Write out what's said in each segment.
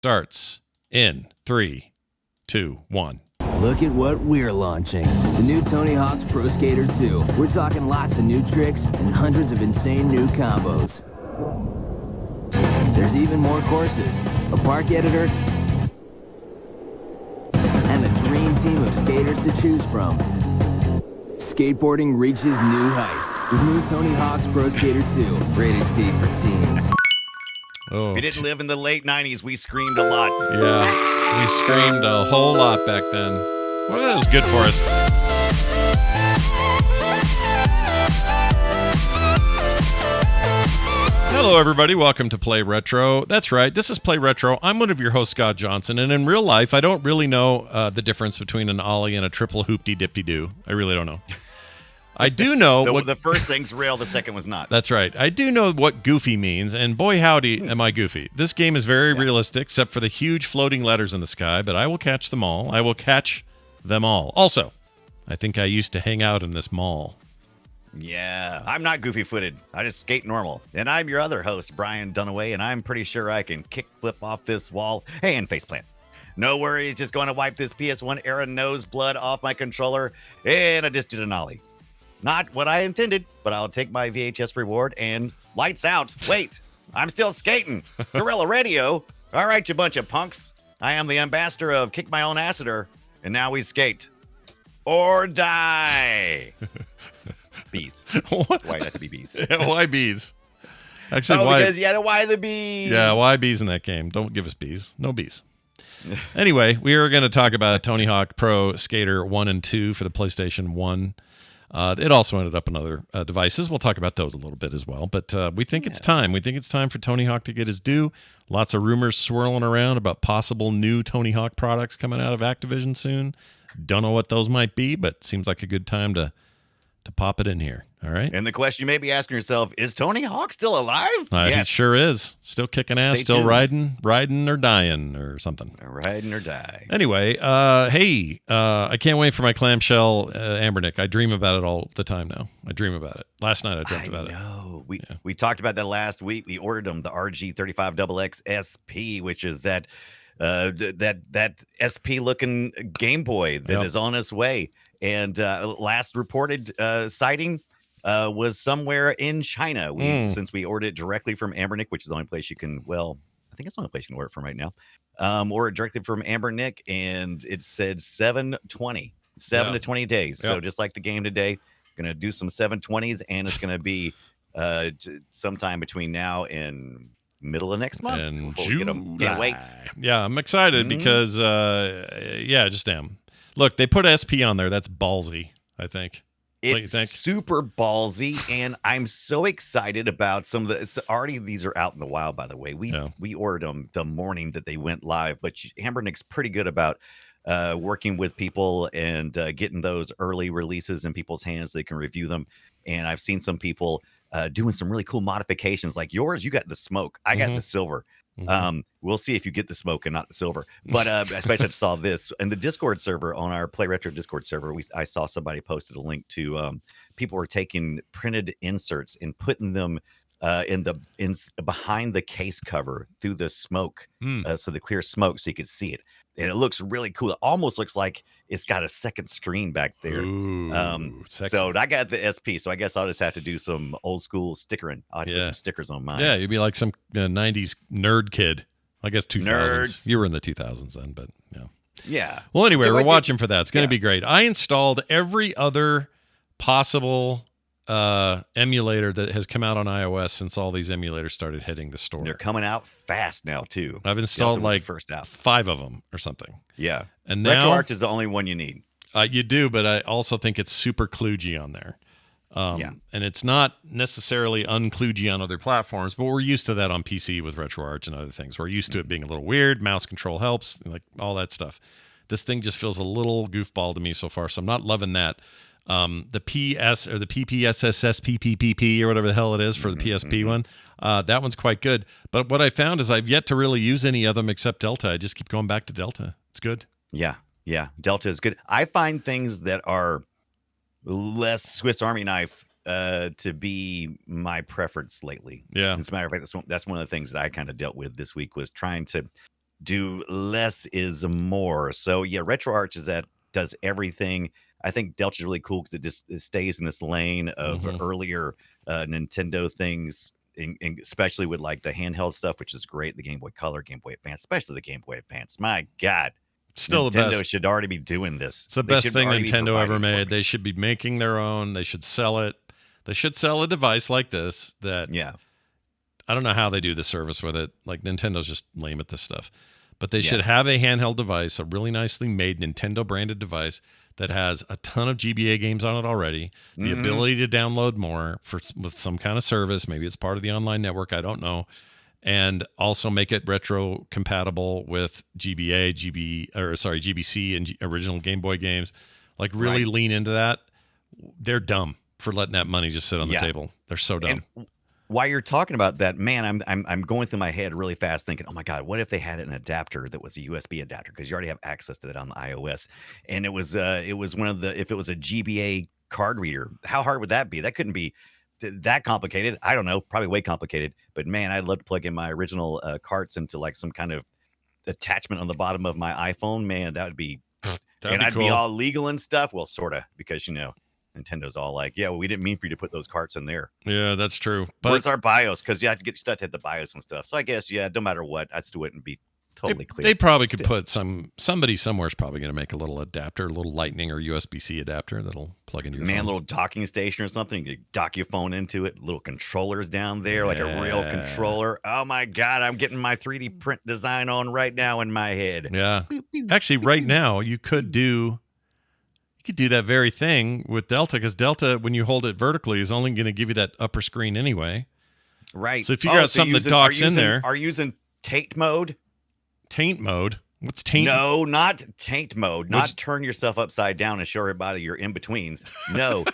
starts in 3, 2, 1. Look at what we're launching. The new Tony Hawk's Pro Skater 2. We're talking lots of new tricks and hundreds of insane new combos. There's even more courses, a park editor, and a dream team of skaters to choose from. Skateboarding reaches new heights with new Tony Hawk's Pro Skater 2, rated T for teens. Oh, If you didn't live in the late 90s, we screamed a lot. yeah. We screamed a whole lot back then. Well, that was good for us. Hello, everybody. Welcome to Play Retro. That's right. This is Play Retro. I'm one of your hosts, Scott Johnson, and in real life, I don't really know the difference between an ollie and a triple hoopty-dipty-doo. I really don't know. I do know the first thing's real, the second was not. That's right. I do know what goofy means, and boy howdy am I goofy. This game is very realistic, except for the huge floating letters in the sky, but I will catch them all. I will catch them all. Also, I think I used to hang out in this mall. Yeah, I'm not goofy-footed. I just skate normal. And I'm your other host, Brian Dunaway, and I'm pretty sure I can kickflip off this wall and faceplant. No worries, just going to wipe this PS1 era nose blood off my controller, and I just did an ollie. Not what I intended, but I'll take my VHS reward and lights out. Wait, I'm still skating. Guerrilla Radio. All right, you bunch of punks. I am the ambassador of Kick My Own Acider, and now we skate. Or die. Bees. What? Why have to be bees? Yeah, why bees? Actually, why? Because you had to why the bees. Yeah, why bees in that game? Don't give us bees. No bees. Anyway, we are going to talk about Tony Hawk Pro Skater 1 and 2 for the PlayStation 1. It also ended up on other devices. We'll talk about those a little bit as well. But we think it's time. We think it's time for Tony Hawk to get his due. Lots of rumors swirling around about possible new Tony Hawk products coming out of Activision soon. Don't know what those might be, but seems like a good time to pop it in here. All right. And the question you may be asking yourself, is Tony Hawk still alive? Yes. It sure is. Still kicking ass, Stay still tuned. riding or dying or something. Riding or die. Anyway, I can't wait for my clamshell Ambernick. I dream about it all the time now. I dream about it. Last night I dreamt about it. I know. We talked about that last week. We ordered them, the RG35XX SP, which is that SP looking Game Boy that is on its way. And last reported sighting was somewhere in China. Since we ordered it directly from Ambernick, which is the only place you can, I think it's the only place you can order it from right now. Ordered directly from Ambernick, and it said 720 to 20 days. So just like the game today, gonna do some 720s, and it's gonna be sometime between now and middle of next month. And Can't wait. Yeah, I'm excited because just damn. Look, they put SP on there. That's ballsy, I think. It's super ballsy, and I'm so excited about some of the. Already, these are out in the wild, by the way. We ordered them the morning that they went live, but Ambernick's pretty good about working with people and getting those early releases in people's hands so they can review them. And I've seen some people doing some really cool modifications, like yours. You got the smoke, I got the silver. We'll see if you get the smoke and not the silver. But I especially saw this in the Discord server, on our Play Retro Discord server. I saw somebody posted a link to people were taking printed inserts and putting them behind the case cover through the smoke, so the clear smoke, so you could see it. And it looks really cool. It almost looks like it's got a second screen back there. So I got the SP, so I guess I'll just have to do some old school stickering. I'll put some stickers on mine. Yeah, you'd be like some 90s nerd kid. I guess 2000s. Nerds. You were in the 2000s then, but yeah. Yeah. Well, anyway, we're watching for that. It's going to be great. I installed every other possible emulator that has come out on iOS since all these emulators started hitting the store. They're coming out fast now too. I've installed like first out 5 of them or something. Yeah, and now RetroArch is the only one you need. You do, but I also think it's super kludgy on there. And it's not necessarily unkludgy on other platforms, but we're used to that on PC with RetroArch and other things. We're used to it being a little weird. Mouse control helps, like all that stuff. This thing just feels a little goofball to me so far, so I'm not loving that. The PS or the PPSSSPPPP or whatever the hell it is for the PSP one, that one's quite good. But what I found is I've yet to really use any of them except Delta. I just keep going back to Delta. It's good. Yeah, Delta is good. I find things that are less Swiss Army knife to be my preference lately. Yeah. As a matter of fact, that's one of the things that I kind of dealt with this week, was trying to do less is more. So yeah, RetroArch does everything. I think Delta's really cool because it stays in this lane of earlier Nintendo things, especially with like the handheld stuff, which is great. The Game Boy Color, Game Boy Advance, especially the Game Boy Advance. My God, Still Nintendo the best. should already be doing this. It's the best thing Nintendo ever made. They should be making their own. They should sell it. They should sell a device like this that I don't know how they do the service with it. Like Nintendo's just lame at this stuff. But they should have a handheld device, a really nicely made Nintendo branded device that has a ton of GBA games on it already, the ability to download more with some kind of service. Maybe it's part of the online network. I don't know. And also make it retro compatible with GBC and original Game Boy games. Like really lean into that. They're dumb for letting that money just sit on the table. They're so dumb. And while you're talking about that, man, I'm going through my head really fast thinking, oh my God, what if they had an adapter that was a USB adapter? Because you already have access to that on the iOS. And it was one of the, if it was a GBA card reader, how hard would that be? That couldn't be that complicated. I don't know, probably way complicated. But man, I'd love to plug in my original carts into like some kind of attachment on the bottom of my iPhone. Man, that would be, I'd be all legal and stuff. Well, sort of, because Nintendo's all like, yeah, well, we didn't mean for you to put those carts in there. Yeah, that's true. But where's our BIOS? Because you have to get stuff to hit the BIOS and stuff. So I guess, no matter what, I still wouldn't be totally clear. They probably could put somebody somewhere's probably going to make a little adapter, a little Lightning or USB-C adapter that'll plug into your phone. Little docking station or something. You dock your phone into it. Little controllers down there, like a real controller. Oh my God, I'm getting my 3D print design on right now in my head. Yeah. Actually, right now you could do that very thing with Delta, because Delta, when you hold it vertically, is only going to give you that upper screen anyway. Right. So if you got something that docks in there. Are you using taint mode? Taint mode? What's taint? No, not taint mode. Not turn yourself upside down and show everybody your in-betweens. No,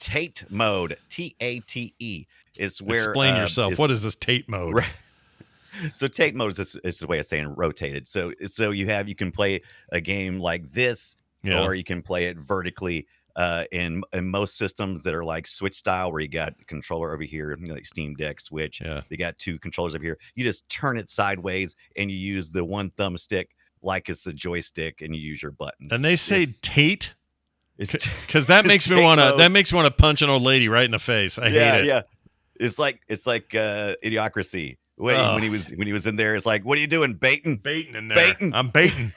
taint mode. TATE is where... Explain yourself. What is this taint mode? Right. So taint mode is the way of saying rotated. So you can play a game like this, or you can play it vertically in most systems that are like Switch style, where you got a controller over here, like Steam Deck, Switch. You got two controllers over here. You just turn it sideways and you use the one thumbstick like it's a joystick, and you use your buttons. And they say Tate, because that makes me want to punch an old lady right in the face. I hate it. Yeah, it's like Idiocracy. When he was in there, it's like, what are you doing, baiting in there? I'm baiting.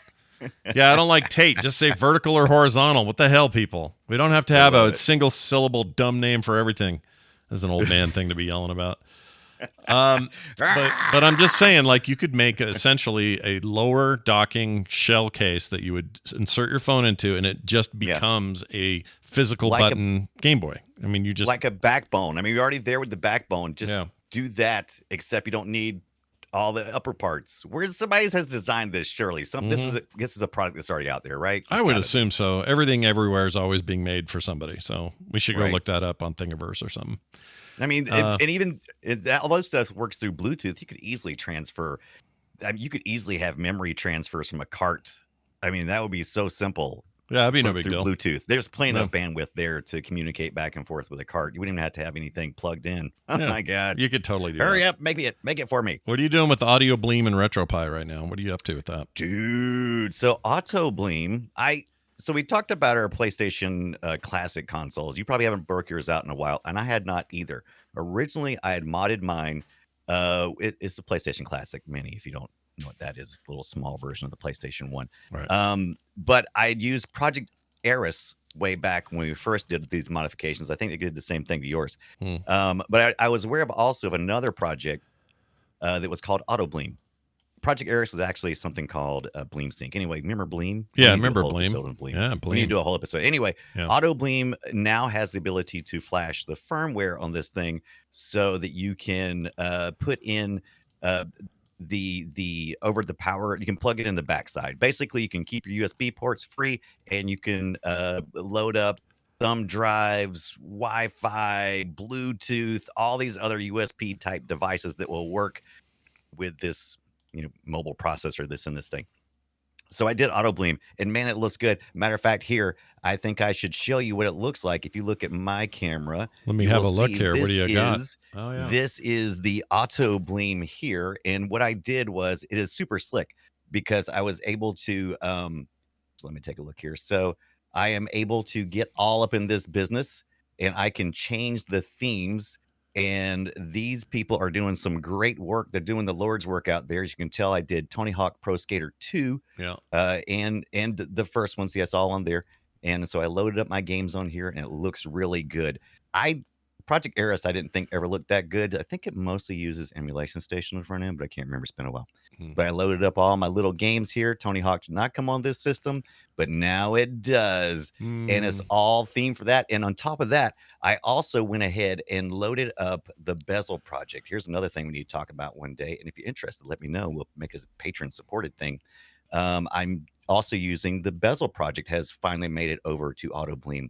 Yeah, I don't like Tate. Just say vertical or horizontal. What the hell, people? We don't have to have a single syllable dumb name for everything. This is an old man thing to be yelling about. But I'm just saying, like, you could make essentially a lower docking shell case that you would insert your phone into, and it just becomes a physical button Game Boy. I mean, you just like a backbone. I mean, you're already there with the backbone. Just do that, except you don't need all the upper parts. Somebody has designed this, surely. This is a product that's already out there, right? I would assume so. Everything everywhere is always being made for somebody. So we should go look that up on Thingiverse or something. I mean, and even all those stuff works through Bluetooth. You could easily transfer. You could easily have memory transfers from a cart. I mean, that would be so simple. Yeah, that'd be no big deal. Bluetooth. There's plenty of bandwidth there to communicate back and forth with a cart. You wouldn't even have to have anything plugged in. Oh my God. You could totally do Hurry up, make it for me. What are you doing with Audio Bleem and RetroPie right now? What are you up to with that? Dude, so Auto Bleem, so we talked about our PlayStation Classic consoles. You probably haven't broke yours out in a while, and I had not either. Originally, I had modded mine. It's the PlayStation Classic Mini, if you don't know what that is. It's a little small version of the PlayStation 1. Right. But I had used Project Eris way back when we first did these modifications. I think they did the same thing to yours. But I was aware of another project that was called Auto Bleem. Project Eris was actually something called Bleem Sync. Anyway, remember Bleem? Yeah, I remember Bleem. Yeah, Bleem. We need to do a whole episode. Anyway, Auto Bleem now has the ability to flash the firmware on this thing so that you can put in the over the power. You can plug it in the backside. Basically, you can keep your USB ports free, and you can load up thumb drives, Wi-Fi, Bluetooth, all these other USB type devices that will work with this mobile processor, this thing. So I did Auto Bleem, and man, it looks good. Matter of fact, here, I think I should show you what it looks like. If you look at my camera, let me have a look here. What do you got? This is the Auto Bleem here. And what I did was, it is super slick. because I was able to. So let me take a look here. So I am able to get all up in this business, and I can change the themes. And these people are doing some great work. They're doing the Lord's work out there. As you can tell, I did Tony Hawk Pro Skater 2, Yeah. and the first one. See, it's all on there. And so I loaded up my games on here, and it looks really good. I Project Eris, I didn't think ever looked that good. I think it mostly uses Emulation Station on the front end, but I can't remember. It's been a while. But I loaded up all my little games here. Tony Hawk did not come on this system, but now it does. And it's all themed for that. And on top of that, I also went ahead and loaded up the Bezel project. Here's another thing we need to talk about one day. And if you're interested, let me know. We'll make it a patron supported thing. I'm also using the Bezel project has finally made it over to AutoBleem.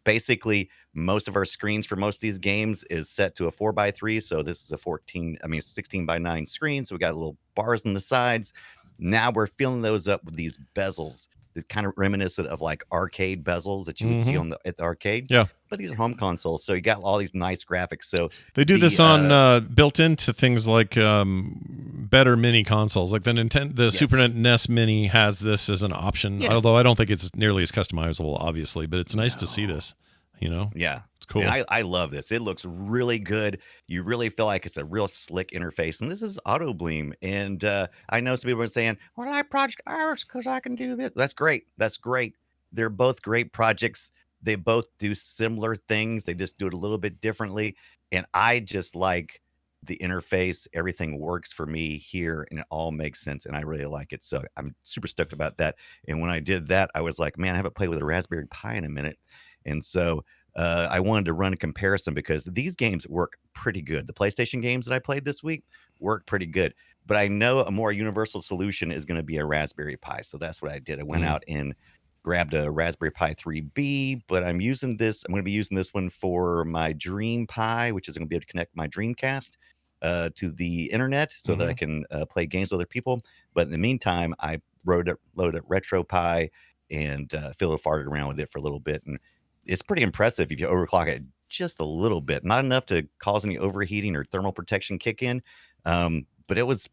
Basically, most of our screens for most of these games is set to a 4x3. So this is a 16x9 screen. So we got little bars on the sides. Now we're filling those up with these bezels. It's kind of reminiscent of like arcade bezels that you would see at the arcade. Yeah. But these are home consoles, so you got all these nice graphics. So they do this on built into things like better mini consoles, like the Super NES Mini has this as an option. Although I don't think it's nearly as customizable, obviously, but it's nice to see this. Yeah, it's cool. And I love this. It looks really good. You really feel like it's a real slick interface, and this is AutoBleem. And I know some people are saying, "Well, I Project Iris because I can do this." That's great. That's great. They're both great projects. They both do similar things. They just do it a little bit differently. And I just like the interface. Everything works for me here, and it all makes sense. And I really like it. So I'm super stoked about that. And when I did that, I was like, man, I haven't played with a Raspberry Pi in a minute. And so I wanted to run a comparison because these games work pretty good. The PlayStation games that I played this week work pretty good. But I know a more universal solution is going to be a Raspberry Pi. So that's what I did. I went out and grabbed a Raspberry Pi 3B, but I'm going to be using this one for my Dream Pi, which is going to be able to connect my Dreamcast to the internet so that I can play games with other people. But in the meantime, I loaded up RetroPie and fiddle-farted around with it for a little bit. And it's pretty impressive if you overclock it just a little bit. Not enough to cause any overheating or thermal protection kick in, but it was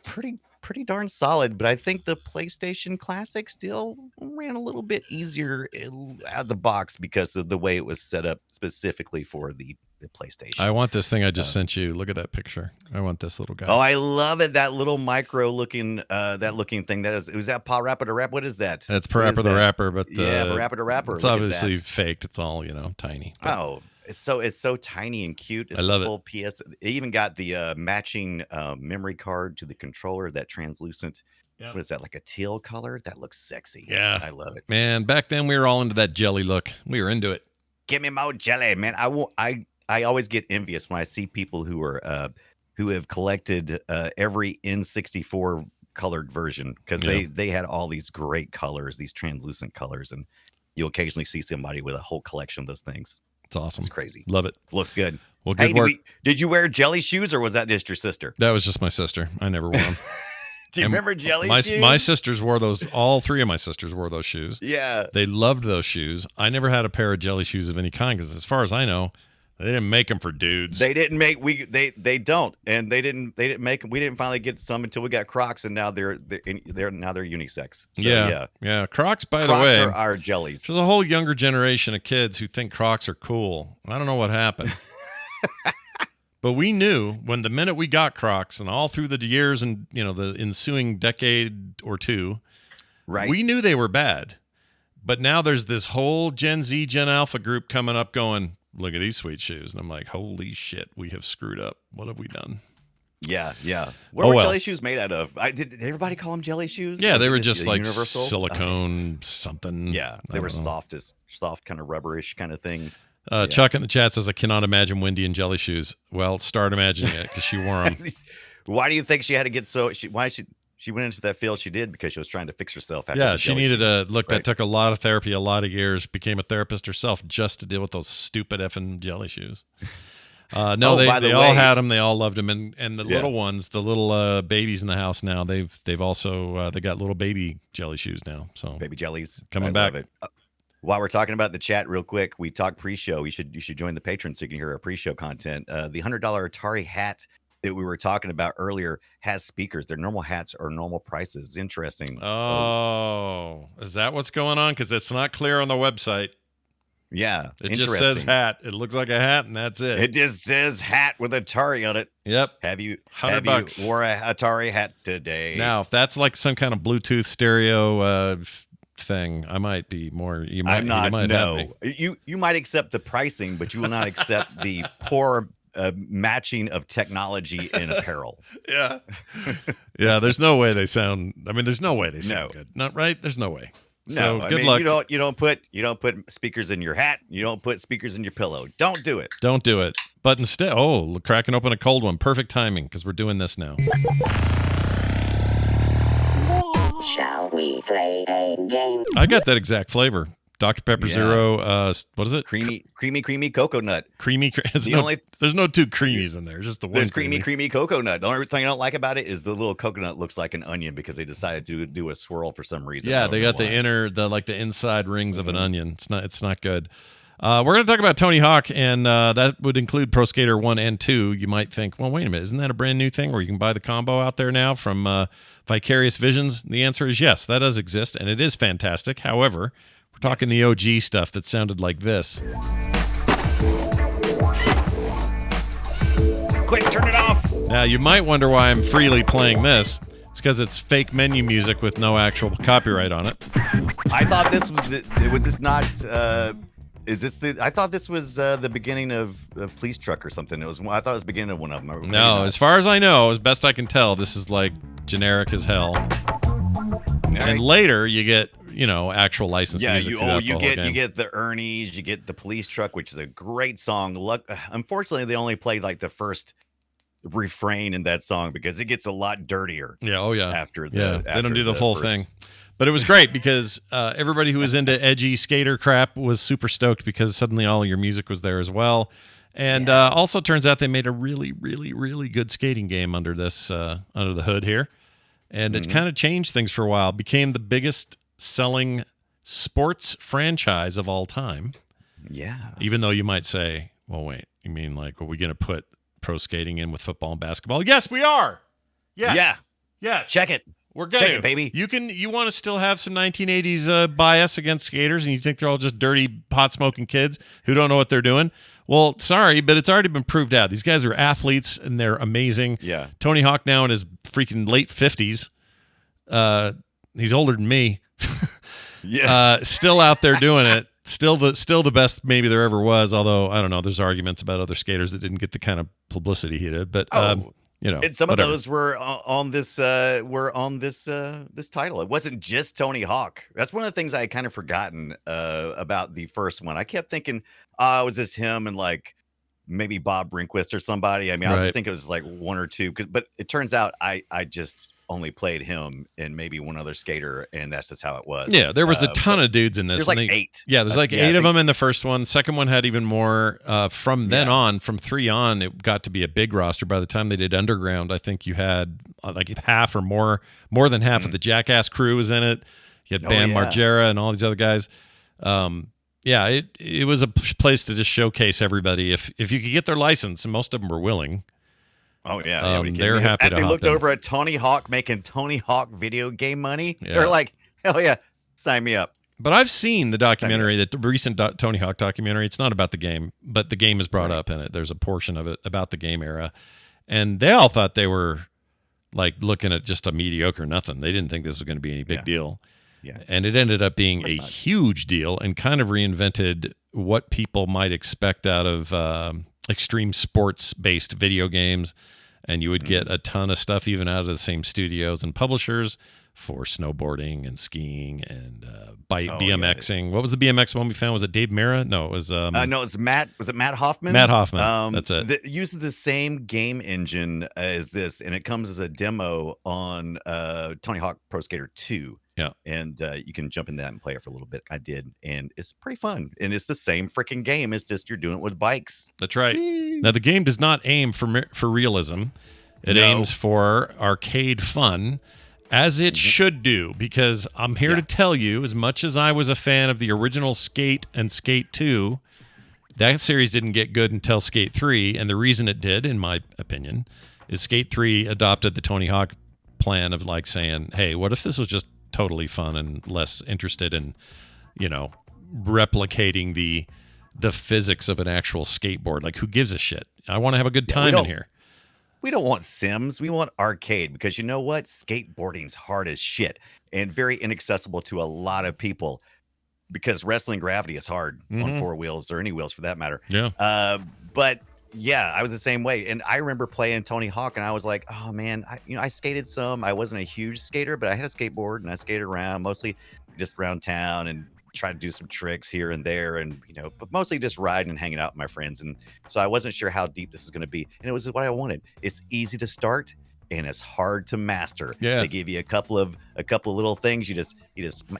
pretty darn solid. But I think the PlayStation Classic still ran a little bit easier out of the box because of the way it was set up specifically for the PlayStation. I want this thing I just sent you. Look at that picture. I want this little guy. Oh, I love it. That little micro looking thing. Was that Parappa the Rapper? What is that? That's Parappa the Rapper, but Parappa the Rapper. It's obviously faked. It's all tiny. But. Oh, it's so tiny and cute. It's I love full PS. It even got the matching memory card to the controller. That translucent. Yep. What is that? Like a teal color? That looks sexy. Yeah, I love it. Man, back then we were all into that jelly look. We were into it. Give me more jelly, man. I always get envious when I see people who have collected every N64 colored version because they had all these great colors, these translucent colors, and you'll occasionally see somebody with a whole collection of those things. It's awesome. It's crazy. Love it. Looks good. Well, good work. Did you wear jelly shoes or was that just your sister? That was just my sister. I never wore them. Do you remember jelly shoes? My sisters wore those. All three of my sisters wore those shoes. Yeah. They loved those shoes. I never had a pair of jelly shoes of any kind because as far as I know, they didn't make them for dudes. They didn't make they don't, and they didn't make them. We didn't finally get some until we got Crocs, and now they're unisex. So, yeah. Crocs, by the Crocs way, are our jellies. There's a whole younger generation of kids who think Crocs are cool. I don't know what happened, but we knew when the minute we got Crocs, and all through the years and the ensuing decade or two, right? We knew they were bad. But now there's this whole Gen Z, Gen Alpha group coming up going, look at these sweet shoes. And I'm like, holy shit, we have screwed up. What have we done? Yeah. What were jelly shoes made out of? Did everybody call them jelly shoes? Yeah, they were just like universal? Silicone something. Yeah, they were soft, kind of rubberish kind of things. Chuck in the chat says, I cannot imagine Wendy in jelly shoes. Well, start imagining it because she wore them. Why do you think she had to get she went into that field she did because she was trying to fix herself. She needed that took a lot of therapy, a lot of years, became a therapist herself just to deal with those stupid effing jelly shoes. They all had them. They all loved them. And the little ones, the little babies in the house now, they've also, they got little baby jelly shoes now. So baby jellies coming back. Love it. While we're talking about the chat real quick, we talked pre-show. You should join the Patreon so you can hear our pre-show content. The $100 Atari hat that we were talking about earlier has speakers. Their normal hats are normal prices. Interesting. Oh, is that what's going on? Because it's not clear on the website. Yeah, it just says hat. It looks like a hat, and that's it. It just says hat with Atari on it. Yep. Have you $100 wore a Atari hat today? Now, if that's like some kind of Bluetooth stereo thing, I might be more. You might. I'm not. You might no, you might accept the pricing, but you will not accept the poor matching of technology and apparel. Yeah. Yeah. There's no way they sound. I mean, there's no way they sound good. Not right. There's no way. No, so good luck. You don't put speakers in your hat. You don't put speakers in your pillow. Don't do it. Don't do it. But instead, cracking open a cold one. Perfect timing because we're doing this now. Shall we play a game? I got that exact flavor. Dr. Pepper Zero, what is it? Creamy coconut. There's no two creamies in there. It's just the one. There's creamy coconut. The only thing I don't like about it is the little coconut looks like an onion because they decided to do a swirl for some reason. Yeah, they got the inside rings of an onion. It's not good. We're going to talk about Tony Hawk, and that would include Pro Skater 1 and 2. You might think, well, wait a minute, isn't that a brand new thing where you can buy the combo out there now from Vicarious Visions? The answer is yes, that does exist, and it is fantastic. However, we're talking the OG stuff that sounded like this. Quick, turn it off. Now, you might wonder why I'm freely playing this. It's because it's fake menu music with no actual copyright on it. I thought this was I thought this was the beginning of a police truck or something. I thought it was the beginning of one of them. No, as far as I know, as best I can tell, this is like generic as hell. And later you get, actual licensed music. You get the Ernie's, you get the police truck, which is a great song. Unfortunately, they only played like the first refrain in that song because it gets a lot dirtier. Yeah, After they don't do the full thing. But it was great because everybody who was into edgy skater crap was super stoked because suddenly all of your music was there as well. And also turns out they made a really, really, really good skating game under the hood here. And it kind of changed things for a while. Became the biggest selling sports franchise of all time. Yeah. Even though you might say, well, wait, you mean like, are we going to put pro skating in with football and basketball? Yes, we are. Yes. Yeah. Yes. Check it. We're good. Check it, baby. You want to still have some 1980s bias against skaters, and you think they're all just dirty, pot-smoking kids who don't know what they're doing? Well, sorry, but it's already been proved out. These guys are athletes, and they're amazing. Yeah. Tony Hawk now in his freaking late 50s. He's older than me. Yeah. Still out there doing it. Still the best maybe there ever was. Although I don't know. There's arguments about other skaters that didn't get the kind of publicity he did. But and some whatever. of those were on this this title. It wasn't just Tony Hawk. That's one of the things I had kind of forgotten about the first one. I kept thinking, was this him and like maybe Bob Rehnquist or somebody? I mean, I was just thinking it was like one or two, but it turns out I just only played him and maybe one other skater, and that's just how it was. Yeah, there was a ton of dudes in this. There's like 8. Yeah, there's like 8 of them in the first one. Second one had even more. From then on, from 3 on, it got to be a big roster. By the time they did Underground, I think you had like half or more than half of the Jackass crew was in it. You had Bam Margera and all these other guys. It was a place to just showcase everybody. If you could get their license, and most of them were willing. Oh yeah, they're happy to. They looked over at Tony Hawk making Tony Hawk video game money. Yeah. They're like, hell yeah, sign me up. But I've seen the documentary, the recent Tony Hawk documentary. It's not about the game, but the game is brought up in it. There's a portion of it about the game era, and they all thought they were like looking at just a mediocre nothing. They didn't think this was going to be any big deal. Yeah, and it ended up being a huge deal and kind of reinvented what people might expect out of extreme sports-based video games, and you would get a ton of stuff even out of the same studios and publishers for snowboarding and skiing and BMXing. Yeah. What was the BMX one we found? Was it Dave Mira? No, it was no, it was Matt. Was it Matt Hoffman? Matt Hoffman. That's it. It uses the same game engine as this, and it comes as a demo on Tony Hawk Pro Skater 2. Yeah, and you can jump in that and play it for a little bit. I did, and it's pretty fun. And it's the same freaking game. It's just you're doing it with bikes. That's right. Whee! Now the game does not aim for realism. It aims for arcade fun, as it should do. Because I'm here to tell you, as much as I was a fan of the original Skate and Skate 2, that series didn't get good until Skate 3, and the reason it did, in my opinion, is Skate 3 adopted the Tony Hawk plan of like saying, hey, what if this was just totally fun and less interested in, replicating the physics of an actual skateboard? Like, who gives a shit? I want to have a good time in here. We don't want Sims. We want arcade, because you know what? Skateboarding's hard as shit and very inaccessible to a lot of people, because wrestling gravity is hard on four wheels, or any wheels for that matter. Yeah. But yeah, I was the same way. And I remember playing Tony Hawk, and I was like, oh man, I skated some. I wasn't a huge skater, but I had a skateboard and I skated around, mostly just around town, and try to do some tricks here and there, and but mostly just riding and hanging out with my friends. And so I wasn't sure how deep this is going to be, and it was what I wanted. It's easy to start and it's hard to master. They give you a couple of little things. You just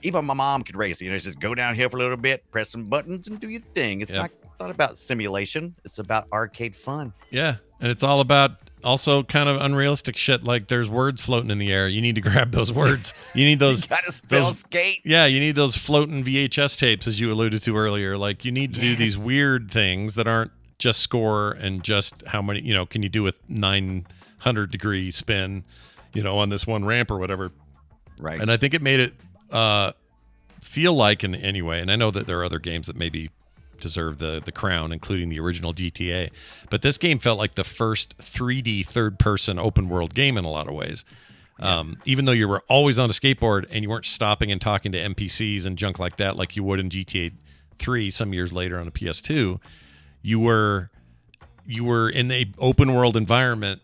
even my mom could race. Just go downhill for a little bit, press some buttons, and do your thing. It's not about simulation. It's about arcade fun. Yeah, and it's all about also kind of unrealistic shit. Like, there's words floating in the air. You need to grab those words. You need those. You gotta spell skate. Yeah, you need those floating VHS tapes, as you alluded to earlier. Like, you need to do these weird things that aren't just score and just how many. Can you do a 900-degree spin, on this one ramp or whatever. Right. And I think it made it feel like, in any way. And I know that there are other games that maybe deserve the crown, including the original GTA, but this game felt like the first 3D third-person open-world game in a lot of ways. Even though you were always on a skateboard and you weren't stopping and talking to NPCs and junk like that, like you would in GTA 3 some years later on a PS2, you were in a open-world environment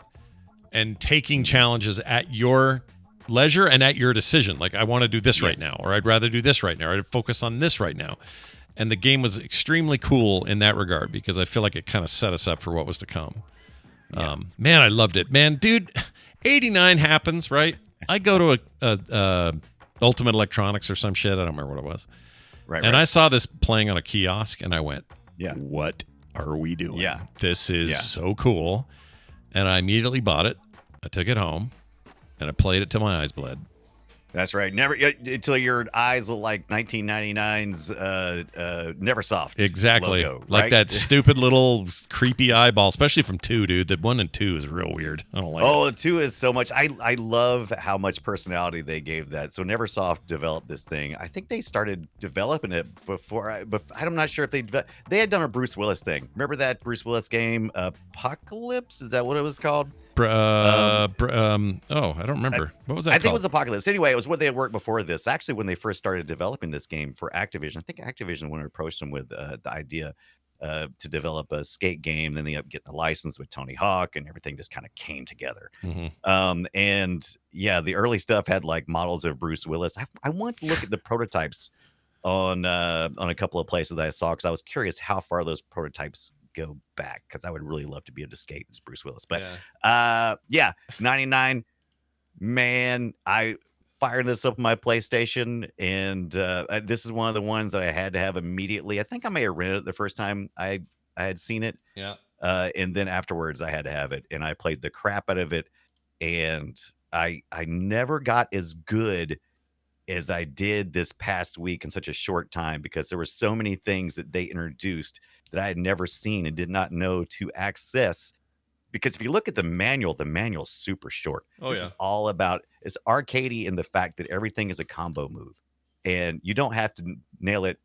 and taking challenges at your leisure and at your decision. Like, I want to do this right now, or I'd rather do this right now, or I'd focus on this right now. And the game was extremely cool in that regard, because I feel like it kind of set us up for what was to come. Yeah. Man, I loved it. Man, dude, 89 happens, right? I go to a Ultimate Electronics or some shit. I don't remember what it was. Right. And I saw this playing on a kiosk, and I went, yeah, what are we doing? Yeah. This is so cool. And I immediately bought it. I took it home, and I played it till my eyes bled. That's right. Never until your eyes look like 1999's Neversoft. Exactly. Logo, like right? that stupid little creepy eyeball, especially from 2, dude. That 1 and 2 is real weird. I don't like it. Oh, 2 is so much. I love how much personality they gave that. So Neversoft developed this thing. I think they started developing it before. But I'm not sure if they had done a Bruce Willis thing. Remember that Bruce Willis game, Apocalypse? Is that what it was called? I don't remember. What was that I called? think it was Apocalypse. Anyway, it was what they had worked before this. Actually, when they first started developing this game for Activision, I think Activision went and approached them with the idea to develop a skate game. Then they ended up getting a license with Tony Hawk, and everything just kind of came together. And yeah, the early stuff had like models of Bruce Willis. I want to look at the prototypes on a couple of places that I saw, because I was curious how far those prototypes go back, because I would really love to be able to skate as Bruce Willis. But 99, man, I fired this up on my PlayStation, and this is one of the ones that I had to have immediately. I think I may have rented it the first time I had seen it. Yeah. And then afterwards I had to have it, and I played the crap out of it, and I never got as good as I did this past week in such a short time, because there were so many things that they introduced that I had never seen and did not know to access. Because if you look at the manual's super short. This is all about, it's arcadey in the fact that everything is a combo move, and you don't have to nail it.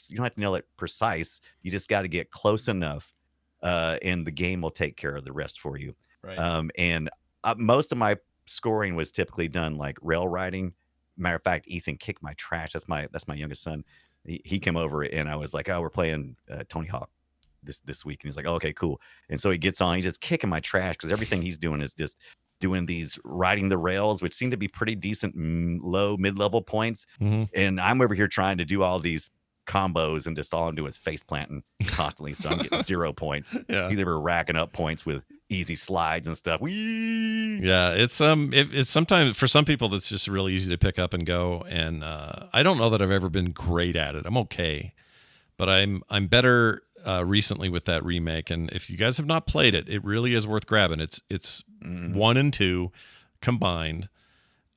You don't have to nail it precise. You just got to get close enough, and the game will take care of the rest for you. Right. And most of my scoring was typically done like rail riding. Matter of fact, Ethan kicked my trash. That's my youngest son. He came over, and I was like, "Oh, we're playing Tony Hawk this week," and he's like, "Oh, okay, cool." And so he gets on. He's just kicking my trash, because everything he's doing is just doing these riding the rails, which seem to be pretty decent low mid-level points. And I'm over here trying to do all these combos, and just all I'm doing is face planting constantly. So I'm getting 0 points. He's ever racking up points with easy slides and stuff. Yeah, it's sometimes for some people that's just really easy to pick up and go. And I don't know that I've ever been great at it. I'm okay, but I'm better recently with that remake. And if you guys have not played it, it really is worth grabbing. It's 1 and 2 combined.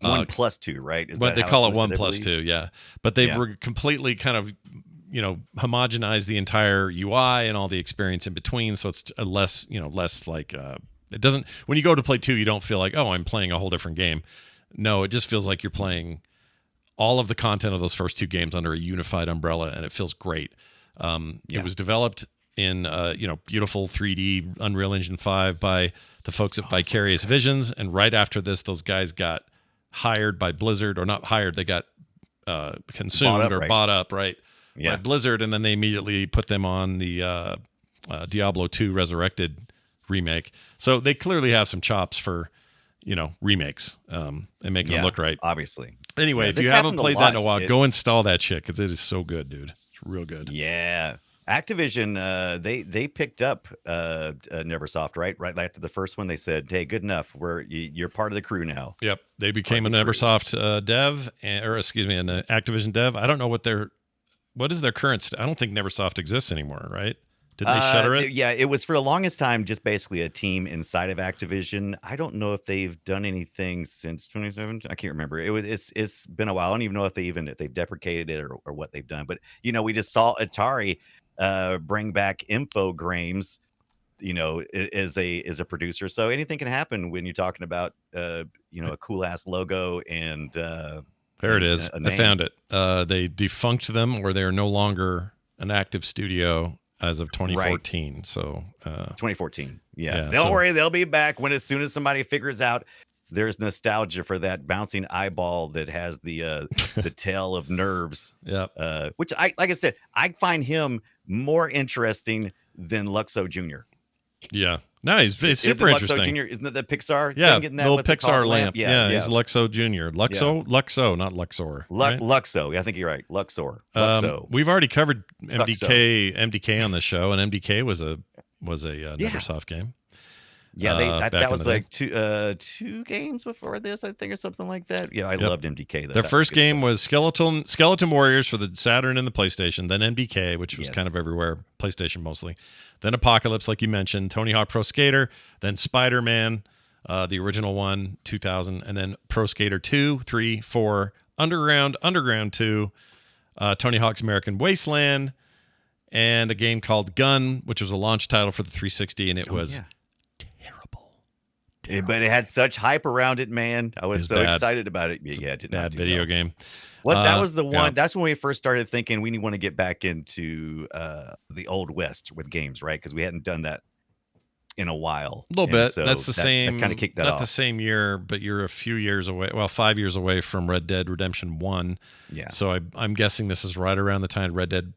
1 plus 2, right? Is what they call it, 1 plus 2, yeah. But they've completely kind of, homogenized the entire UI and all the experience in between, so it's less like It doesn't. When you go to play 2, you don't feel like, oh, I'm playing a whole different game. No, it just feels like you're playing all of the content of those first 2 games under a unified umbrella, and it feels great. It was developed in beautiful 3D Unreal Engine 5 by the folks at Vicarious Visions, and right after this, those guys got hired by Blizzard, or not hired, they got consumed bought up, right? By Blizzard, and then they immediately put them on the Diablo 2 Resurrected remake. So they clearly have some chops for remakes and making them look right. Obviously. Anyway, if you haven't played that in a while, go install that shit because it is so good, dude. It's real good. Yeah. Activision, they picked up Neversoft, right after the first one. They said, "Hey, good enough. You're part of the crew now." Yep, they became a Neversoft dev, an Activision dev. I don't know what is their current. I don't think Neversoft exists anymore, right? Did they shutter it? Yeah, it was for the longest time just basically a team inside of Activision. I don't know if they've done anything since 2017. I can't remember. It's been a while. I don't even know if they've deprecated it or what they've done. But we just saw Atari bring back Infogrames, as a producer. So anything can happen when you're talking about a cool ass logo and there it is. I found it. They defunct them, or they are no longer an active studio as of 2014. Right. So 2014. Yeah. Don't worry, they'll be back as soon as somebody figures out there's nostalgia for that bouncing eyeball that has the tail of nerves. Yeah. Which like I said, I find him more interesting than Luxo Jr. Yeah. No, he's super interesting. Luxo Jr., isn't it the Pixar? Yeah, thing, little Pixar lamp. Yeah, he's Luxo Jr. Luxo, not Luxor. Right? Luxo. I think you're right. Luxor. We've already covered MDK on the show, and MDK was a Neversoft game. Yeah, that was like two games before this, I think, or something like that. Yeah, I loved MDK. Though. Their first game was Skeleton Warriors for the Saturn and the PlayStation, then MDK, which was kind of everywhere, PlayStation mostly. Then Apocalypse, like you mentioned, Tony Hawk Pro Skater, then Spider-Man, the original one, 2000, and then Pro Skater 2, 3, 4, Underground 2, Tony Hawk's American Wasteland, and a game called Gun, which was a launch title for the 360, and it was terrible. But it had such hype around it, man. I was so excited about it. Yeah, it did not bad video game. Well, that was the one. Yeah. That's when we first started thinking we want to get back into the old West with games, right? Because we hadn't done that in a while. A little bit. So that's the same. Kind of kicked that off. Not the same year, but you're a few years away. Well, 5 years away from Red Dead Redemption 1. Yeah. So I'm guessing this is right around the time Red Dead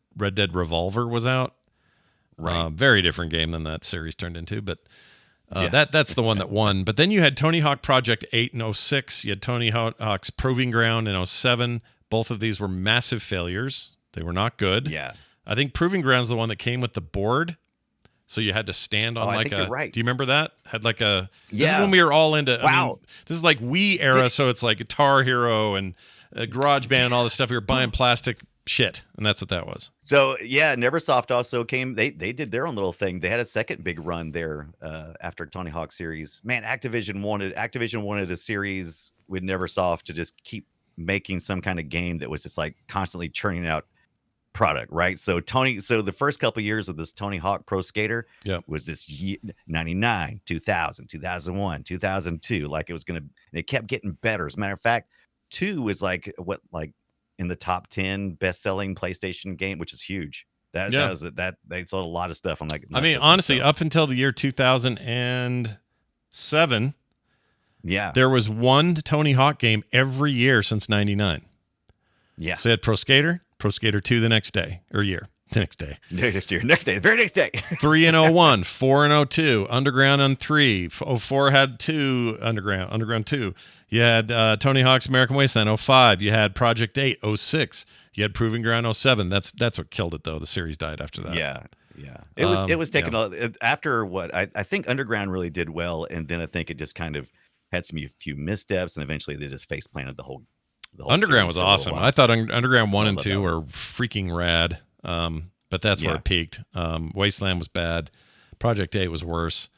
Revolver was out. Right. Very different game than that series turned into, but. That's the one that won. But then you had Tony Hawk Project 8 in 06. You had Tony Hawk's Proving Ground in 07. Both of these were massive failures. They were not good. Yeah. I think Proving Ground's the one that came with the board. So you had to stand on I think you're right. Do you remember that? Had like a... This is when we were all into... Wow. I mean, this is like Wii era, so it's like Guitar Hero and GarageBand and all this stuff. We were buying plastic shit, and that's what that was. So Neversoft also came. They did their own little thing. They had a second big run there after Tony Hawk series. Man, Activision wanted a series with Neversoft to just keep making some kind of game that was just like constantly churning out product, right? So the first couple of years of this Tony Hawk Pro Skater was this 99, 2000, 2001, 2002. Like it was gonna. It kept getting better. As a matter of fact, 2 was like in the top 10 best-selling PlayStation game, which is huge. That they sold a lot of stuff on like. I mean, honestly, up until the year 2007, there was one Tony Hawk game every year since '99. Yeah. So you had Pro Skater 2 the next day or year. The next day. The very next day. 3 and 01, 4 and 02, Underground on 3. 04 had 2 Underground 2. You had Tony Hawk's American Wasteland 05. You had Project 8 06. You had Proving Ground 07. That's what killed it though. The series died after that. Yeah. It was taken after what I think Underground really did well, and then I think it just kind of had a few missteps, and eventually they just face planted the whole Underground was awesome. I thought Underground 1 and 2 were freaking rad. But that's where it peaked. Wasteland was bad. Project 8 was worse.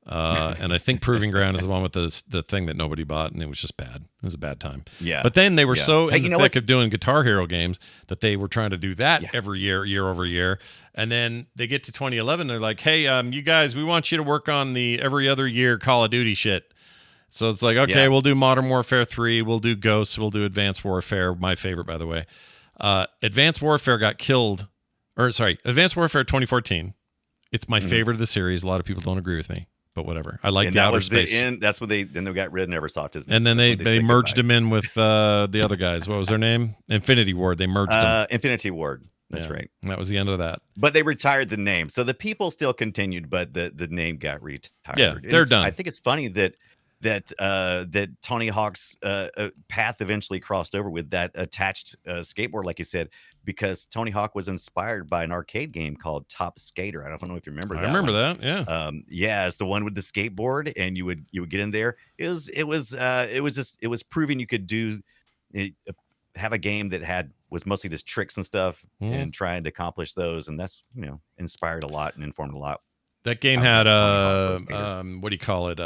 And I think Proving Ground is the one with the thing that nobody bought, and it was just bad. It was a bad time. Yeah. But then they were so in Hey, the thick of doing Guitar Hero games that they were trying to do that every year over year. And then they get to 2011, they're like, hey, you guys, we want you to work on the every other year Call of Duty shit. So it's like, okay, we'll do Modern Warfare 3, we'll do Ghosts, we'll do Advanced Warfare, my favorite, by the way. Advanced Warfare got killed, Advanced Warfare 2014. It's my favorite of the series. A lot of people don't agree with me. But whatever. I like the outer space. That's when they got rid of Neversoft, isn't it? And then they merged them in with the other guys. What was their name? Infinity Ward. They merged them. Infinity Ward. That's right. And that was the end of that. But they retired the name. So the people still continued, but the name got retired. Yeah, they're done. I think it's funny that Tony Hawk's path eventually crossed over with that attached skateboard, like you said, because Tony Hawk was inspired by an arcade game called Top Skater. I don't know if you remember that. I remember one. that. Yeah. It's the one with the skateboard, and you would get in there. It was proving you could do have a game that was mostly just tricks and stuff, and trying to accomplish those, and that's inspired a lot and informed a lot. That game had what do you call it?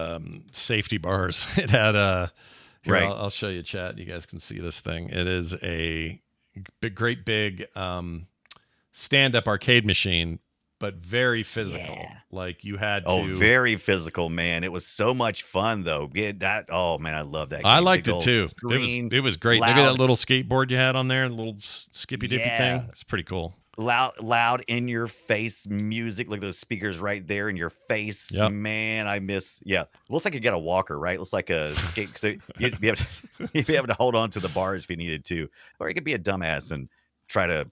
Safety bars. It had right. I'll show you, chat. You guys can see this thing. It is a great big stand-up arcade machine, but very physical. Yeah. Like you had to. Oh, very physical, man. It was so much fun though. Oh man, I love that game. I liked it too. Screen, it was great. loud. Look at that little skateboard you had on there, a little skippy dippy thing. It's pretty cool. Loud in your face music, like those speakers right there in your face. Yep. Man, looks like you got a walker, right? Looks like a skate, so you'd be able to hold on to the bars if you needed to, or you could be a dumbass and try to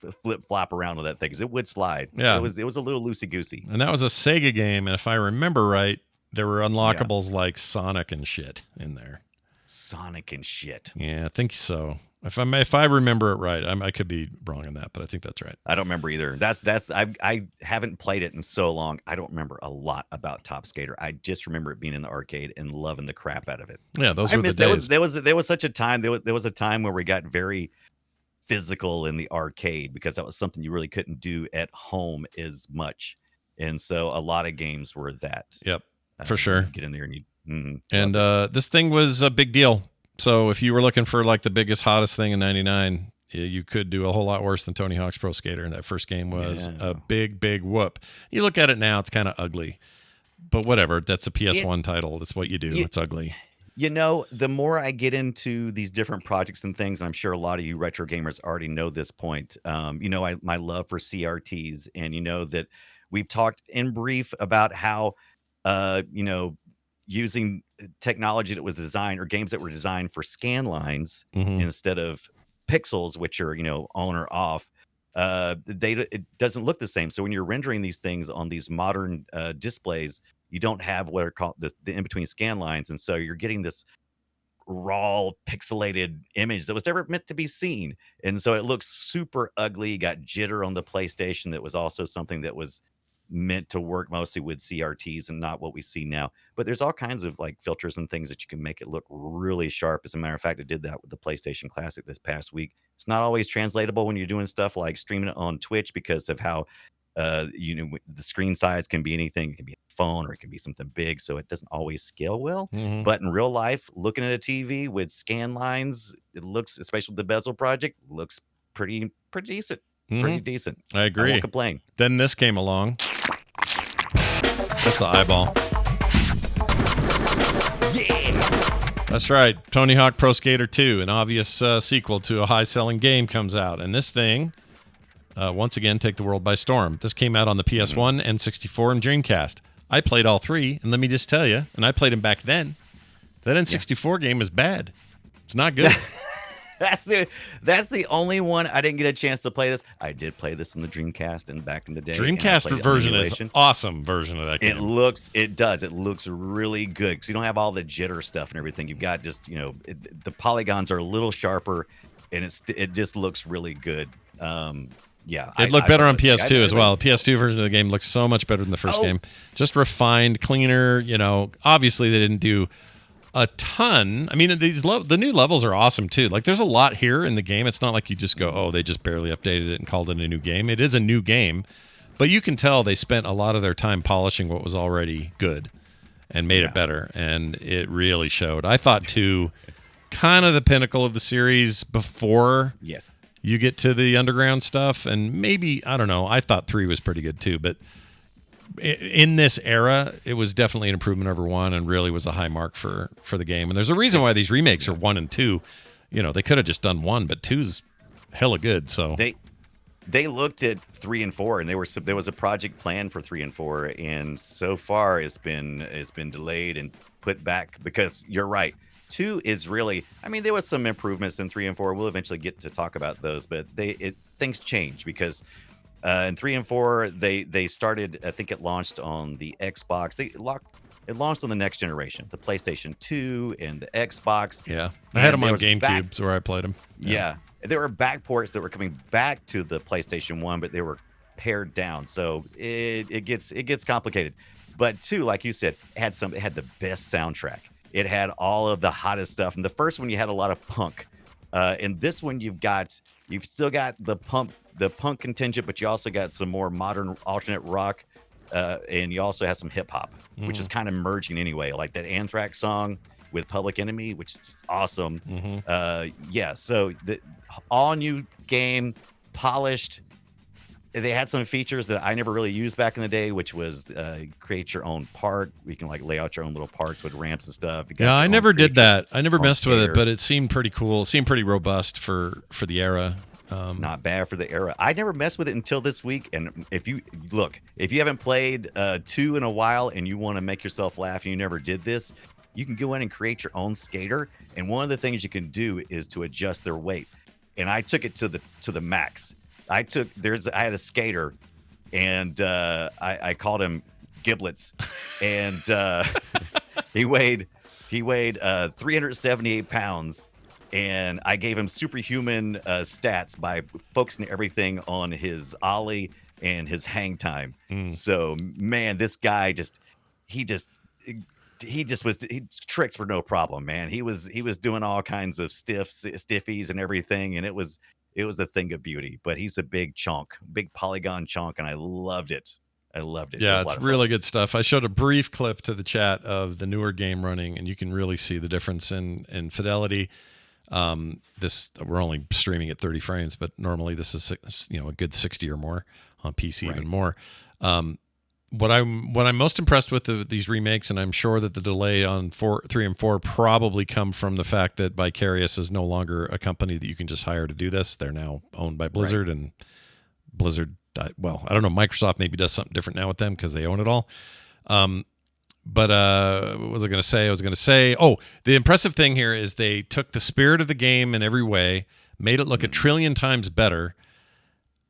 flop around with that thing, because it would slide. Yeah, it was a little loosey goosey. And that was a Sega game, and if I remember right, there were unlockables like Sonic and shit in there. Sonic and shit. Yeah, I think so. If I remember it right, I could be wrong on that, but I think that's right. I don't remember either. I haven't played it in so long. I don't remember a lot about Top Skater. I just remember it being in the arcade and loving the crap out of it. Yeah, those were the days. There was such a time. There was a time where we got very physical in the arcade, because that was something you really couldn't do at home as much, and so a lot of games were that. Yep, for sure. Get in there and you. And this thing was a big deal. So if you were looking for like the biggest, hottest thing in '99, you could do a whole lot worse than Tony Hawk's Pro Skater. And that first game was a big whoop. You look at it now, it's kind of ugly, but whatever. That's a PS1 title. That's what you do. It's ugly. The more I get into these different projects and things, and I'm sure a lot of you retro gamers already know this point. My love for CRTs, and that we've talked in brief about how, using technology that was designed, or games that were designed for scan lines instead of pixels, which are on or off, it doesn't look the same. So when you're rendering these things on these modern displays, you don't have what are called the in-between scan lines, and so you're getting this raw pixelated image that was never meant to be seen, and so it looks super ugly. You got jitter on the PlayStation. That was also something that was meant to work mostly with CRTs and not what we see now. But there's all kinds of like filters and things that you can make it look really sharp. As a matter of fact, I did that with the PlayStation Classic this past week. It's not always translatable when you're doing stuff like streaming it on Twitch, because of how the screen size can be anything. It can be a phone, or it can be something big, so it doesn't always scale well. But in real life, looking at a TV with scan lines, it looks, especially with the Bezel project, looks pretty decent. Pretty decent. I agree. I won't complain. Then this came along. That's the eyeball. Yeah. That's right. Tony Hawk Pro Skater 2, an obvious sequel to a high-selling game, comes out. And this thing, once again, take the world by storm. This came out on the PS1, N64, and Dreamcast. I played all three, and let me just tell you, and I played them back then, that N64 game is bad. It's not good. That's the only one I didn't get a chance to play this. I did play this in the Dreamcast and back in the day. Dreamcast version is an awesome version of that game. It looks really good, because you don't have all the jitter stuff and everything. You've got just the polygons are a little sharper, and it just looks really good. It looked better on PS2 as well. The PS2 version of the game looks so much better than the first game. Just refined, cleaner. Obviously they didn't do a ton. I mean, the new levels are awesome too. Like, there's a lot here in the game. It's not like you just go, oh, they just barely updated it and called it a new game. It is a new game, but you can tell they spent a lot of their time polishing what was already good. and made it better, and it really showed. I thought 2, kind of the pinnacle of the series before you get to the underground stuff, and maybe, I don't know, I thought 3 was pretty good too, but in this era, it was definitely an improvement over 1 and really was a high mark for the game. And there's a reason why these remakes are 1 and 2. You know, they could have just done 1, but 2's hella good. So they looked at 3 and 4, and there was a project plan for 3 and 4, and so far it's been delayed and put back because you're right. 2 is really, I mean, there was some improvements in 3 and 4. We'll eventually get to talk about those, but things change because in 3 and 4 they started. I think it launched on the Xbox. It launched on the next generation, the PlayStation 2 and the Xbox. Yeah, I had them on GameCube, where I played them. Yeah, there were backports that were coming back to the PlayStation 1, but they were pared down, so it gets complicated. But 2, like you said, it had the best soundtrack. It had all of the hottest stuff. And the first one, you had a lot of punk. In this one, you've still got the punk contingent, but you also got some more modern alternate rock, and you also have some hip hop, which is kind of merging anyway, like that Anthrax song with Public Enemy, which is just awesome. So the all new game, polished. They had some features that I never really used back in the day, which was create your own park. We can like lay out your own little parks with ramps and stuff. Yeah, I never did that. I never messed with it, but it seemed pretty cool. It seemed pretty robust for the era. Not bad for the era. I never messed with it until this week. And if you haven't played 2 in a while and you want to make yourself laugh and you never did this, you can go in and create your own skater. And one of the things you can do is to adjust their weight. And I took it to the max. I had a skater, and I called him Giblets, and he weighed 378 pounds, and I gave him superhuman stats by focusing everything on his ollie and his hang time. So man, this guy he tricks for no problem, man. He was doing all kinds of stiffies and everything, and it was a thing of beauty. But he's a big polygon chunk, and I loved it. Yeah, it's really good stuff. I showed a brief clip to the chat of the newer game running, and you can really see the difference in fidelity. We're only streaming at 30 frames, but normally this is a good 60 or more on PC, even more. What I'm most impressed with these remakes, and I'm sure that the delay on 3 and 4 probably come from the fact that Vicarious is no longer a company that you can just hire to do this. They're now owned by Blizzard, and Blizzard, well, I don't know, Microsoft maybe does something different now with them because they own it all. But what was I going to say? I was going to say, the impressive thing here is they took the spirit of the game in every way, made it look a trillion times better,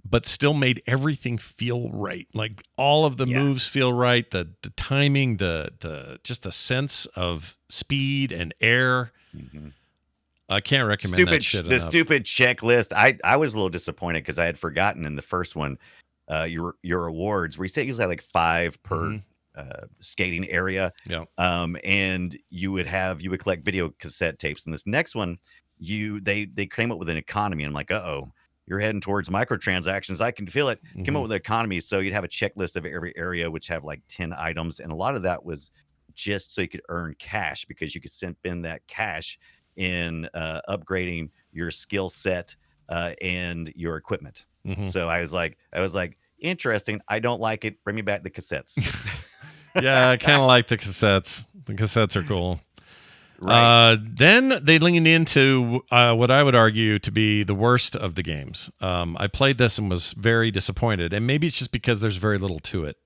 but still made everything feel right. Like all of the moves feel right. The timing, just the sense of speed and air. I can't recommend that shit enough. The stupid checklist. I was a little disappointed because I had forgotten in the first one your awards, where you say you usually had like 5 per skating area. Yeah. And you would collect video cassette tapes. In this next one, they came up with an economy, and I'm like, you're heading towards microtransactions. I can feel it. Came up with an economy. So you'd have a checklist of every area, which have like 10 items. And a lot of that was just so you could earn cash, because you could spend that cash in upgrading your skill set and your equipment. So I was like, interesting. I don't like it. Bring me back the cassettes. Yeah, I kind of like the cassettes. The cassettes are cool. Right. Then they leaned into what I would argue to be the worst of the games. I played this and was very disappointed, and maybe it's just because there's very little to it.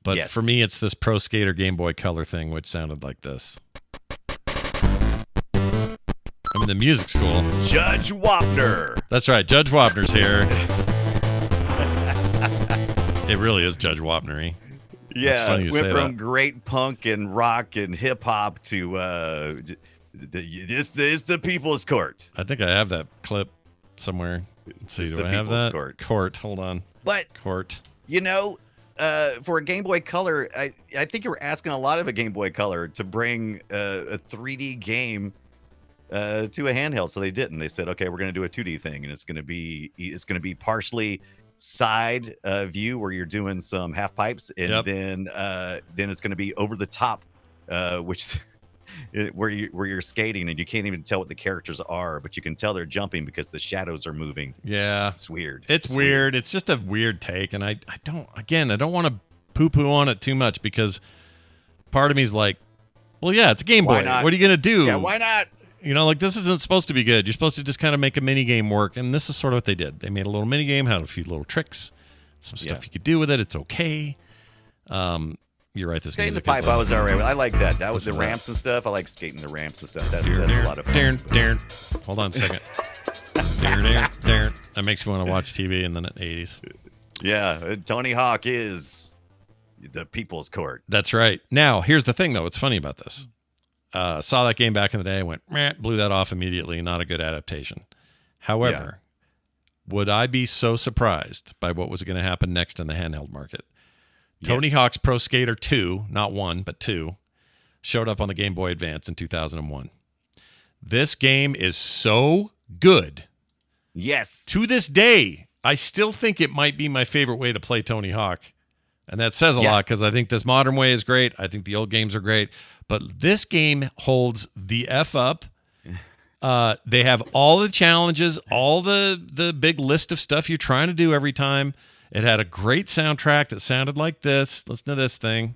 But for me, it's this Pro Skater Game Boy Color thing, which sounded like this. I mean, the music's cool. Judge Wapner. That's right. Judge Wapner's here. It really is Judge Wapner-y. Yeah, went from great punk and rock and hip hop to this is the People's Court. I think I have that clip somewhere. Let's see, do I have that? Court. Hold on. But Court. For a Game Boy Color, I think you were asking a lot of a Game Boy Color to bring a 3D game to a handheld. So they didn't. They said, okay, we're going to do a 2D thing, and it's going to be partially side view where you're doing some half pipes, and then it's going to be over the top which where you're skating and you can't even tell what the characters are, but you can tell they're jumping because the shadows are moving. Yeah, it's weird. It's weird. It's just a weird take, and I don't want to poo-poo on it too much because part of me is like, well, yeah, it's a Game Boy. What are you gonna do? Yeah, why not? Like this isn't supposed to be good. You're supposed to just kind of make a mini game work, and this is sort of what they did. They made a little mini game, had a few little tricks, some stuff you could do with it. It's okay. You're right. This skating the pipe, I was alright. I like that. That was the ramps and stuff. I like skating the ramps and stuff. That's a lot of fun. Hold on a second. That makes me want to watch TV in the 80s. Yeah, Tony Hawk is the people's court. That's right. Now, here's the thing, though. What's funny about this? Saw that game back in the day, went, blew that off immediately. Not a good adaptation. However, would I be so surprised by what was going to happen next in the handheld market? Tony Hawk's Pro Skater 2, not 1, but 2, showed up on the Game Boy Advance in 2001. This game is so good. Yes. To this day, I still think it might be my favorite way to play Tony Hawk. And that says a lot because I think this modern way is great. I think the old games are great. But this game holds the F up. They have all the challenges, all the big list of stuff you're trying to do every time. It had a great soundtrack that sounded like this. Listen to this thing.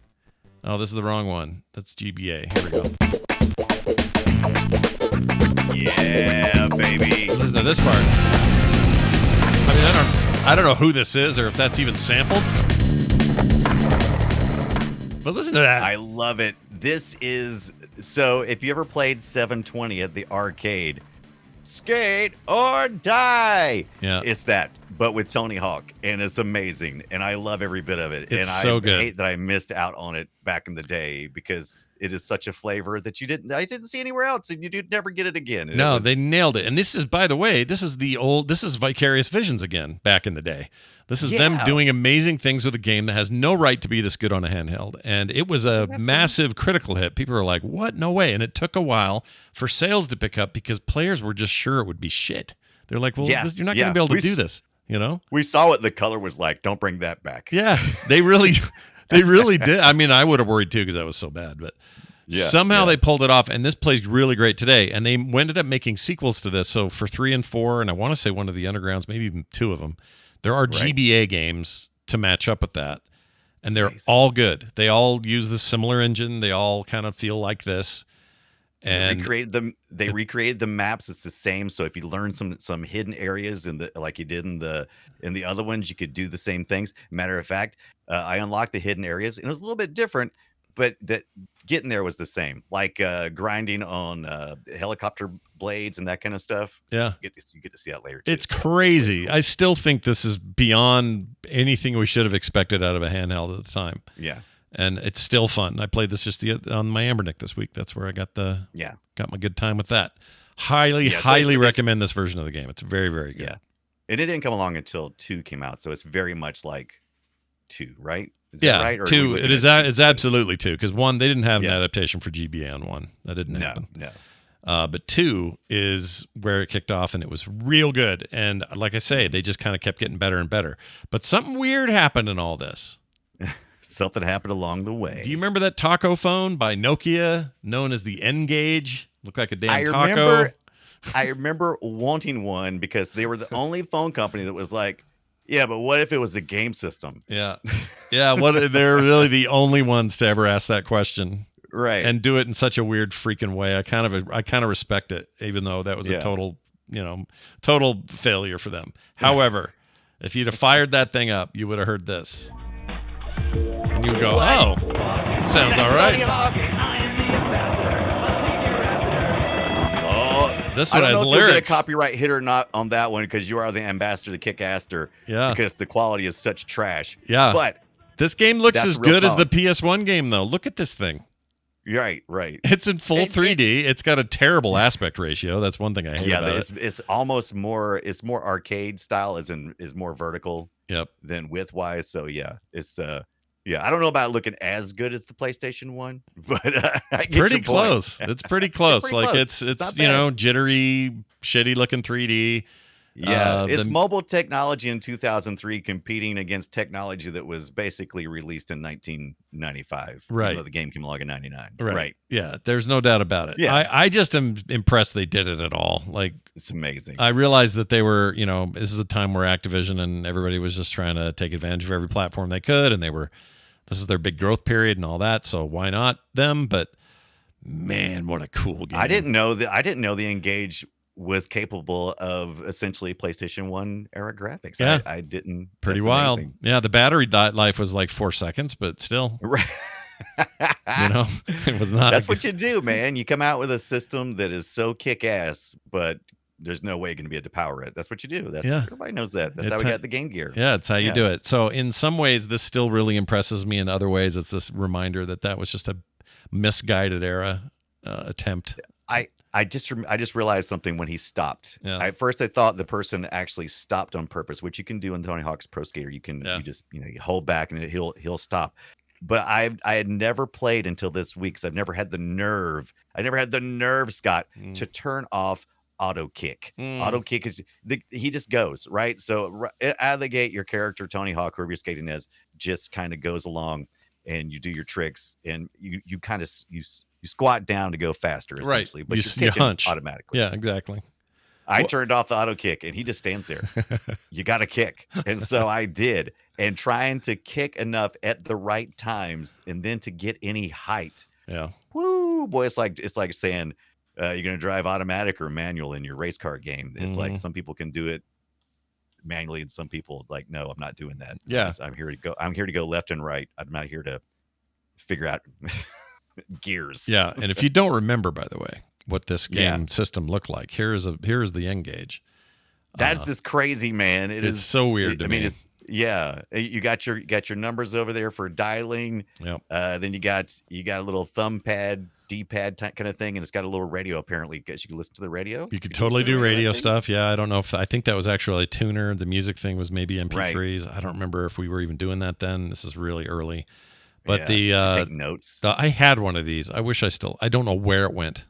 Oh, this is the wrong one. That's GBA. Here we go. Yeah, baby. Listen to this part. I mean, I don't know who this is or if that's even sampled. But listen to that. I love it. This is so if you ever played 720 at the arcade, skate or die. Yeah. It's that, but with Tony Hawk, and it's amazing, and I love every bit of it. It's and so I good. hate that I missed out on it back in the day because it is such a flavor that I didn't see anywhere else, and you'd never get it again. And no, they nailed it. And this is, by the way, this is Vicarious Visions again back in the day. This is them doing amazing things with a game that has no right to be this good on a handheld. And it was a massive critical hit. People were like, what? No way. And it took a while for sales to pick up because players were just sure it would be shit. They're like, well, you're not going to be able to do this, We saw what the color was like. Don't bring that back. Yeah, they really did. I mean, I would have worried too because that was so bad. But somehow they pulled it off. And this plays really great today. And they ended up making sequels to this. So for 3 and 4, and I want to say one of the Undergrounds, maybe even 2 of them, there are GBA games to match up with that, and they're all good. They all use the similar engine. They all kind of feel like this. And they recreated the maps. It's the same. So if you learn some hidden areas like you did in the other ones, you could do the same things. Matter of fact, I unlocked the hidden areas, and it was a little bit different, but that getting there was the same. Like grinding on helicopter blades and that kind of stuff. Yeah, you get to see that later too. It's crazy. Cool. I still think this is beyond anything we should have expected out of a handheld at the time. Yeah, and it's still fun. I played this just on my Ambernick this week. That's where I got my good time with that. Highly recommend this version of the game. It's very, very good. Yeah, and it didn't come along until 2 came out, so it's very much like 2, right? Is that right? Or 2. It is. It's absolutely 2 because 1 they didn't have an adaptation for GBA on 1. That didn't happen. No. But 2 is where it kicked off, and it was real good. And like I say, they just kind of kept getting better and better. But something weird happened in all this. Something happened along the way. Do you remember that taco phone by Nokia, known as the N-Gage? Looked like a damn taco. I remember wanting one because they were the only phone company that was like, yeah, but what if it was a game system? Yeah. They're really the only ones to ever ask that question. Right. And do it in such a weird freaking way. I kind of respect it, even though that was a total failure for them. However, if you'd have fired that thing up, you would have heard this. And you would go, oh, sounds all right. This one has lyrics. I don't know if you'll get a copyright hit or not on that one because you are the ambassador to Kick-Aster. Yeah. Because the quality is such trash. Yeah. But this game looks as good as the PS1 game, though. Look at this thing. Right. It's in full 3D. It's got a terrible aspect ratio. That's one thing I hate about it. It's almost more. It's more arcade style, is more vertical. Yep. Than width-wise. So it's I don't know about it looking as good as the PlayStation 1, but it's pretty close. It's pretty close. It's jittery, shitty looking 3D. Yeah, it's The mobile technology in 2003 competing against technology that was basically released in 1995, even Right. though the game came along in 99. Right. Yeah, there's no doubt about it. Yeah. I just am impressed they did it at all. Like, It's amazing. I realized that they were, this is a time where Activision and everybody was just trying to take advantage of every platform they could, and this is their big growth period and all that, so why not them? But man, what a cool game. I didn't know the N-Gage was capable of essentially PlayStation 1 era graphics. Yeah. I didn't. Pretty That's wild. amazing. Yeah, the battery life was like 4 seconds, but still, Right. it was not. That's what you do, man. You come out with a system that is so kick-ass, but there's no way you're going to be able to power it. That's what you do. Everybody knows that. That's how we got the Game Gear. Yeah, it's how you do it. So in some ways, this still really impresses me. In other ways, it's this reminder that was just a misguided era attempt. I just realized something when he stopped. Yeah. At first, I thought the person actually stopped on purpose, which you can do in Tony Hawk's Pro Skater. You can you just you hold back and he'll stop. But I had never played until this week because I've never had the nerve. I never had the nerve, Scott, to turn off auto kick. Auto kick is he just goes right. So out of the gate, your character Tony Hawk, whoever you're skating as, just kind of goes along, and you do your tricks, and you kind of you squat down to go faster, essentially. Right. But you hunch automatically. Yeah, exactly. I turned off the auto kick, and he just stands there. You got to kick, and so I did. And trying to kick enough at the right times, and then to get any height. Yeah. Woo, boy! It's like saying you're gonna drive automatic or manual in your race car game. It's like some people can do it manually, and some people like, no, I'm not doing that. Yeah. I'm here to go left and right. I'm not here to figure out gears. Yeah, and if you don't remember, by the way, what this game system looked like, here's the N-Gage. That's just crazy, man. It's so weird to me. You got your numbers over there for dialing. Yep. Then you got a little thumb pad, D-pad kind of thing, and it's got a little radio. Apparently, because you can listen to the radio. You could totally do radio stuff. Yeah, I don't know I think that was actually a tuner. The music thing was maybe MP3s. Right. I don't remember if we were even doing that then. This is really early. But take notes. I had one of these. I wish I don't know where it went.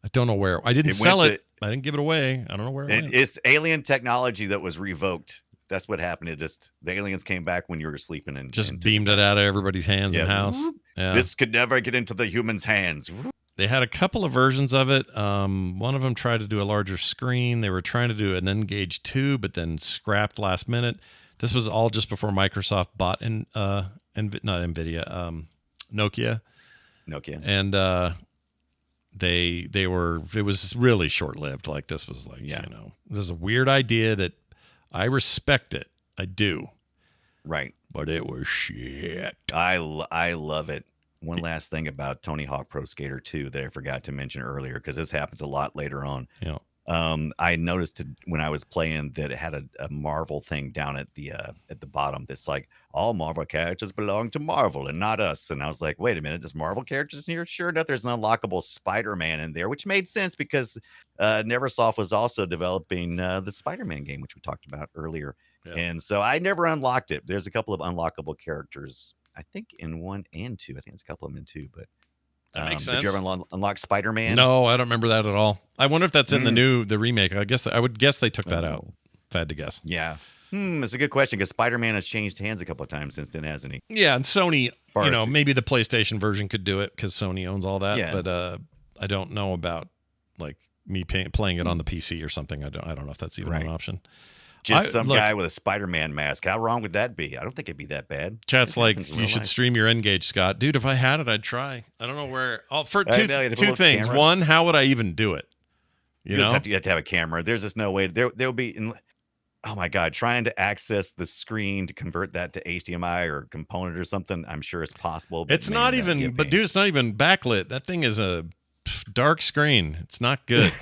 I don't know where. I didn't sell it. I didn't give it away. I don't know where it went. It's alien technology that was revoked. That's what happened. The aliens came back when you were sleeping and just beamed it out of everybody's hands in the house. Yeah. This could never get into the humans' hands. They had a couple of versions of it. One of them tried to do a larger screen. They were trying to do an N-Gage 2, but then scrapped last minute. This was all just before Microsoft bought not NVIDIA, Nokia. And it was really short-lived. Like, this was like, this is a weird idea that I respect it. I do. Right. But it was shit. I love it. One last thing about Tony Hawk Pro Skater 2 that I forgot to mention earlier, because this happens a lot later on. Yeah. I noticed when I was playing that it had a Marvel thing down at the bottom that's like, all Marvel characters belong to Marvel and not us. And I was like, wait a minute, there's Marvel characters in here? Sure enough, there's an unlockable Spider-Man in there, which made sense because Neversoft was also developing the Spider-Man game, which we talked about earlier. Yeah. And so I never unlocked it. There's a couple of unlockable characters, I think in 1 and 2. I think there's a couple of them in 2, but that makes sense. Did you ever unlock Spider-Man? No, I don't remember that at all. I wonder if that's in the remake. I would guess they took that out, if I had to guess. Yeah. It's a good question because Spider-Man has changed hands a couple of times since then, hasn't he? Yeah, and Sony, maybe the PlayStation version could do it because Sony owns all that. Yeah. But I don't know about like me playing it on the PC or something. I don't know if that's even an option. Just some guy with a Spider-Man mask. How wrong would that be? I don't think it'd be that bad. Chat's like, you should stream your N-Gage, Scott. Dude, if I had it, I'd try. I don't know where. For two things. Camera. One, how would I even do it? You know? You have to have a camera. There's just no way. There'll be, oh my God, trying to access the screen to convert that to HDMI or component or something, I'm sure it's possible. But it's not even backlit. That thing is a dark screen. It's not good.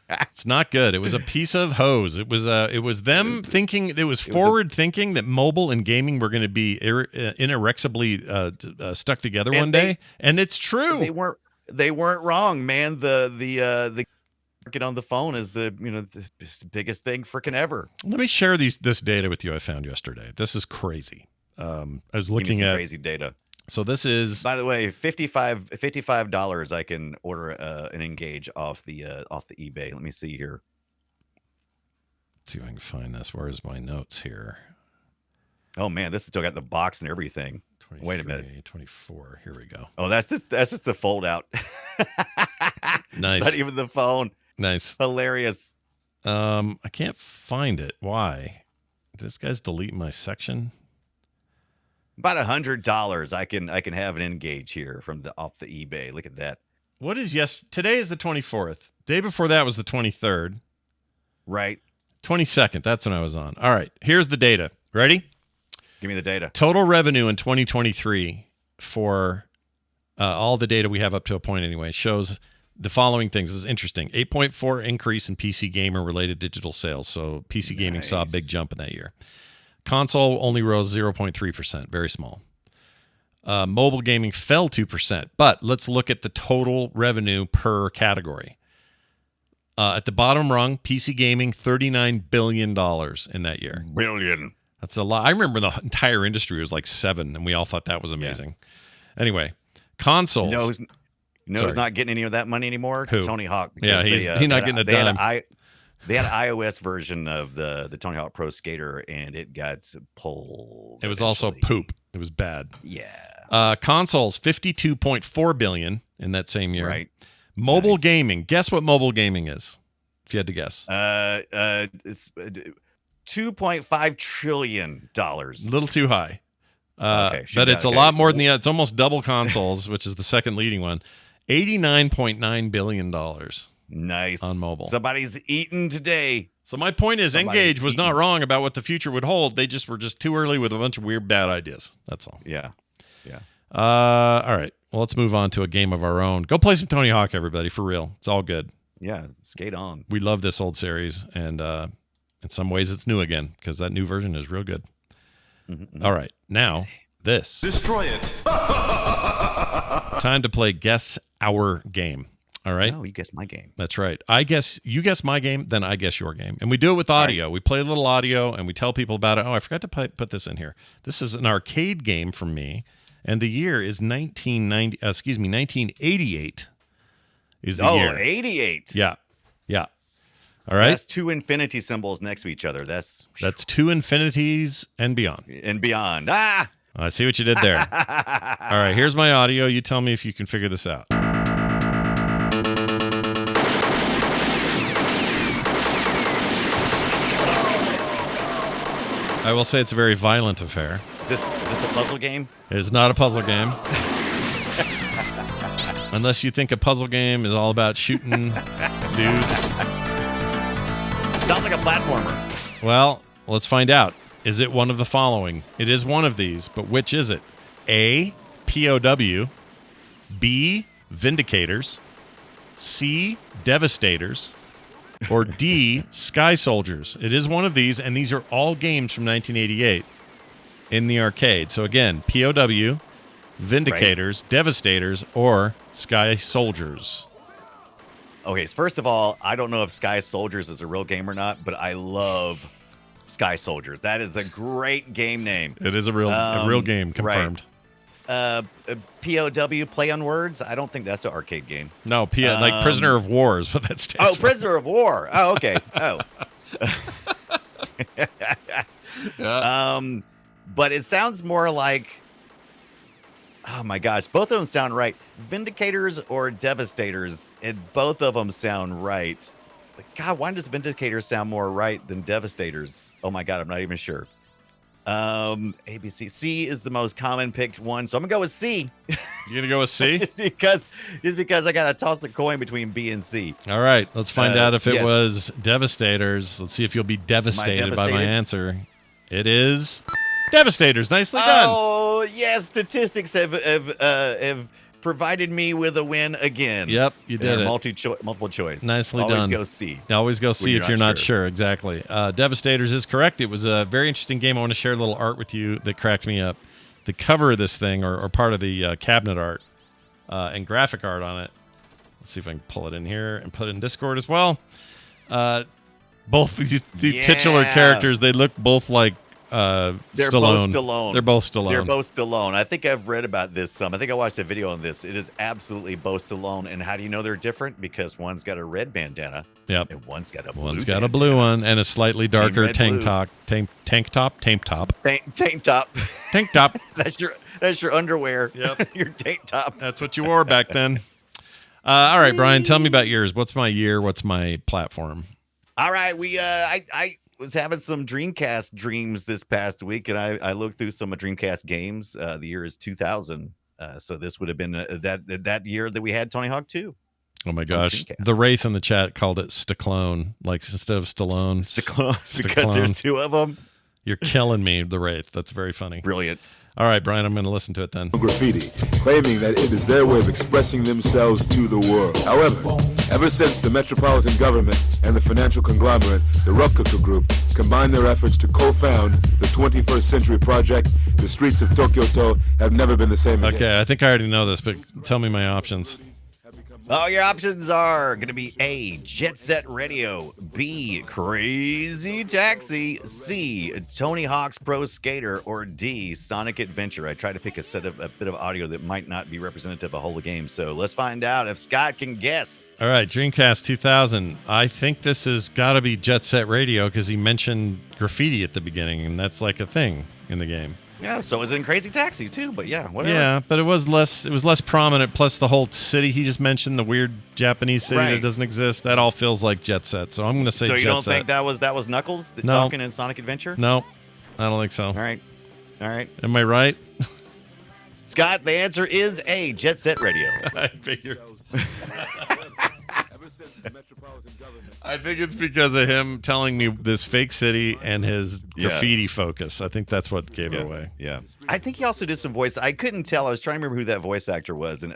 It's not good. It was a piece of hose. It was them thinking. It was forward thinking that mobile and gaming were going to be inexorably stuck together one day, and it's true. They weren't wrong, man. The market on the phone is the biggest thing freaking ever. Let me share this data with you. I found yesterday. This is crazy. I was looking at crazy data. So this is, by the way, $55. I can order an N-Gage off the eBay. Let me see here. see if I can find this. Where's my notes here? Oh man, this has still got the box and everything. Wait a minute. 24. Here we go. Oh, that's just the fold out. Nice. Not even the phone. Nice. Hilarious. I can't find it. Why? This guy's deleting my section. About $100. I can have an N-Gage here off the eBay. Look at that. What is Today is the 24th. Day before that was the 23rd. Right. 22nd. That's when I was on. All right. Here's the data. Ready? Give me the data. Total revenue in 2023 for all the data we have up to a point anyway shows the following things. This is interesting. 8.4 increase in PC gamer-related digital sales. So PC gaming saw a big jump in that year. Console only rose 0.3%. Very small. Mobile gaming fell 2%. But let's look at the total revenue per category. At the bottom rung, PC gaming, $39 billion in that year. Billion. That's a lot. I remember the entire industry was like 7, and we all thought that was amazing. Yeah. Anyway, consoles. Who's not getting any of that money anymore? Who? Tony Hawk. Yeah, he's not getting a dime. They had an iOS version of the Tony Hawk Pro Skater, and it got pulled. It was also poop. It was bad. Yeah. Consoles, $52.4 billion in that same year. Right. Mobile gaming. Guess what mobile gaming is? If you had to guess. It's $2.5 trillion. A little too high. Okay, but it's a lot more than it's almost double consoles, which is the second leading one. $89.9 billion. Nice. On mobile. Somebody's eating today. So my point is, N-Gage was not wrong about what the future would hold. They just were too early with a bunch of weird, bad ideas. That's all. Yeah. Yeah. All right. Well, let's move on to a game of our own. Go play some Tony Hawk, everybody, for real. It's all good. Yeah. Skate on. We love this old series, and in some ways it's new again because that new version is real good. Mm-hmm. All right. Now, this. Destroy it. Time to play Guess Our Game. All right. No, you guessed my game. That's right. You guess my game, then I guess your game. And we do it with audio. Right. We play a little audio and we tell people about it. Oh, I forgot to put this in here. This is an arcade game from me. And the year is 1988 is the year. 88. Yeah. Yeah. All right. That's two infinity symbols next to each other. That's two infinities and beyond. And beyond. Ah! I see what you did there. All right. Here's my audio. You tell me if you can figure this out. I will say it's a very violent affair. Is this a puzzle game? It is not a puzzle game. Unless you think a puzzle game is all about shooting dudes. Sounds like a platformer. Well, let's find out. Is it one of the following? It is one of these, but which is it? A, POW. B, Vindicators. C, Devastators. Or D, Sky Soldiers. It is one of these, and these are all games from 1988 in the arcade. So again, POW, Vindicators, right. Devastators, or Sky Soldiers. Okay, so first of all, I don't know if Sky Soldiers is a real game or not, but I love Sky Soldiers. That is a great game name. It is a real game, confirmed. Right. POW, play on words. I don't think that's an arcade game. No, like Prisoner of War is what that stands for. Prisoner of War. Oh, okay. Oh. Yeah. But it sounds more like, oh my gosh, both of them sound right. Vindicators or Devastators, and both of them sound right. But God, why does Vindicators sound more right than Devastators? Oh my God, I'm not even sure. ABC. C is the most common picked one, so I'm gonna go with C. You gonna go with C? just because I gotta toss a coin between B and C. All right, let's find out if it was Devastators. Let's see if you'll be devastated by my answer. It is Devastators. Nicely done. Oh yes, statistics have provided me with a win again. Yep, you did it. Multiple choice. Nicely Always done. Go C. Always go C if you're not sure. Exactly. Devastators is correct. It was a very interesting game. I want to share a little art with you that cracked me up. The cover of this thing, or part of the cabinet art and graphic art on it. Let's see if I can pull it in here and put it in Discord as well. Both these titular characters, they look both like They're Stallone. both Stallone. They're both Stallone. They're both Stallone. I think I've read about this some. I think I watched a video on this. It is absolutely both Stallone. And how do you know they're different? Because one's got a red bandana. Yep. And one's got a blue One's got bandana. a blue one and a slightly darker tank top. Tank top. Tank top. Tank top. That's your underwear. Yep. Your tank top. That's what you wore back then. All right, Brian, tell me about yours. What's my year? What's my platform? All right, I was having some Dreamcast dreams this past week, and I looked through some of Dreamcast games. The year is 2000, so this would have been that year that we had Tony Hawk 2. Oh my gosh, the Wraith in the chat called it Staclone, like instead of Stallone. Staclone, because there's two of them. You're killing me, the Wraith. That's very funny. Brilliant. All right, Brian, I'm going to listen to it then. Graffiti, claiming that it is their way of expressing themselves to the world. However, ever since the metropolitan government and the financial conglomerate, the Rokkaku Group, combined their efforts to co-found the 21st Century Project, the streets of Tokyo have never been the same again. Okay, I think I already know this, but tell me my options. Oh, your options are going to be A, Jet Set Radio, B, Crazy Taxi, C, Tony Hawk's Pro Skater, or D, Sonic Adventure. I tried to pick a bit of audio that might not be representative of a whole game, so let's find out if Scott can guess. All right, Dreamcast 2000. I think this has got to be Jet Set Radio because he mentioned graffiti at the beginning, and that's like a thing in the game. Yeah, so it was in Crazy Taxi too, but yeah, whatever. Yeah, but it was less prominent. Plus, the whole city he just mentioned, the weird Japanese city that doesn't exist, that all feels like Jet Set. So I'm going to say Jet Set. So you don't think that was Knuckles talking in Sonic Adventure? No, I don't think so. All right. Am I right? Scott, the answer is A, Jet Set Radio. I figured. I think it's because of him telling me this fake city and his graffiti focus. I think that's what gave it away. Yeah. I think he also did some voice. I couldn't tell. I was trying to remember who that voice actor was. And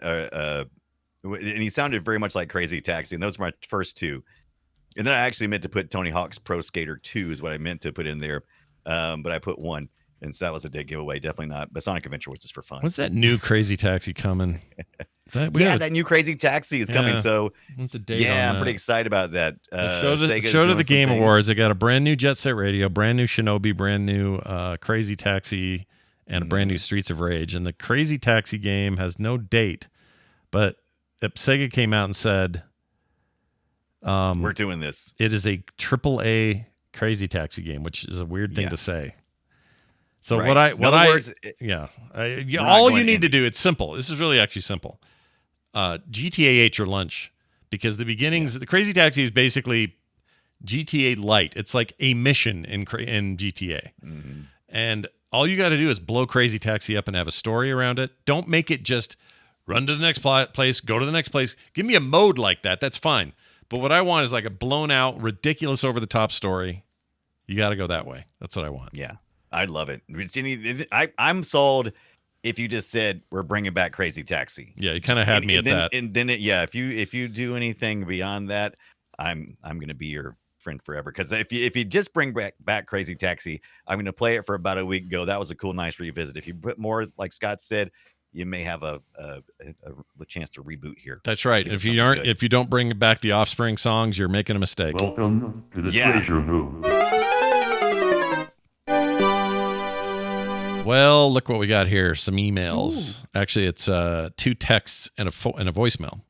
he sounded very much like Crazy Taxi. And those were my first two. And then I actually meant to put Tony Hawk's Pro Skater 2 is what I meant to put in there. But I put 1. And so that was a dead giveaway. Definitely not. But Sonic Adventure was just for fun. When's that new Crazy Taxi coming? That new Crazy Taxi is coming. So what's the date? I'm pretty excited about that. Show to the Game Awards. They got a brand new Jet Set Radio, brand new Shinobi, brand new Crazy Taxi, and a brand new Streets of Rage. And the Crazy Taxi game has no date, but Sega came out and said, "We're doing this." It is a AAA Crazy Taxi game, which is a weird thing to say. So all you need to do, it's simple. This is really actually simple. GTA ate your lunch because the beginnings, the Crazy Taxi is basically GTA Lite. It's like a mission in GTA. Mm-hmm. And all you got to do is blow Crazy Taxi up and have a story around it. Don't make it just run to the next place, go to the next place. Give me a mode like that. That's fine. But what I want is like a blown out, ridiculous, over the top story. You got to go that way. That's what I want. Yeah. I'd love it. I'm sold. If you just said we're bringing back Crazy Taxi, yeah, you kind of had me at that. And then if you do anything beyond that, I'm gonna be your friend forever. Because if you just bring back Crazy Taxi, I'm gonna play it for about a week. Go, that was a cool, nice revisit. If you put more, like Scott said, you may have a chance to reboot here. That's right. If you don't bring back the Offspring songs, you're making a mistake. Welcome to the treasure room. Well, look what we got here. Some emails. Ooh. Actually, it's 2 texts and a voicemail.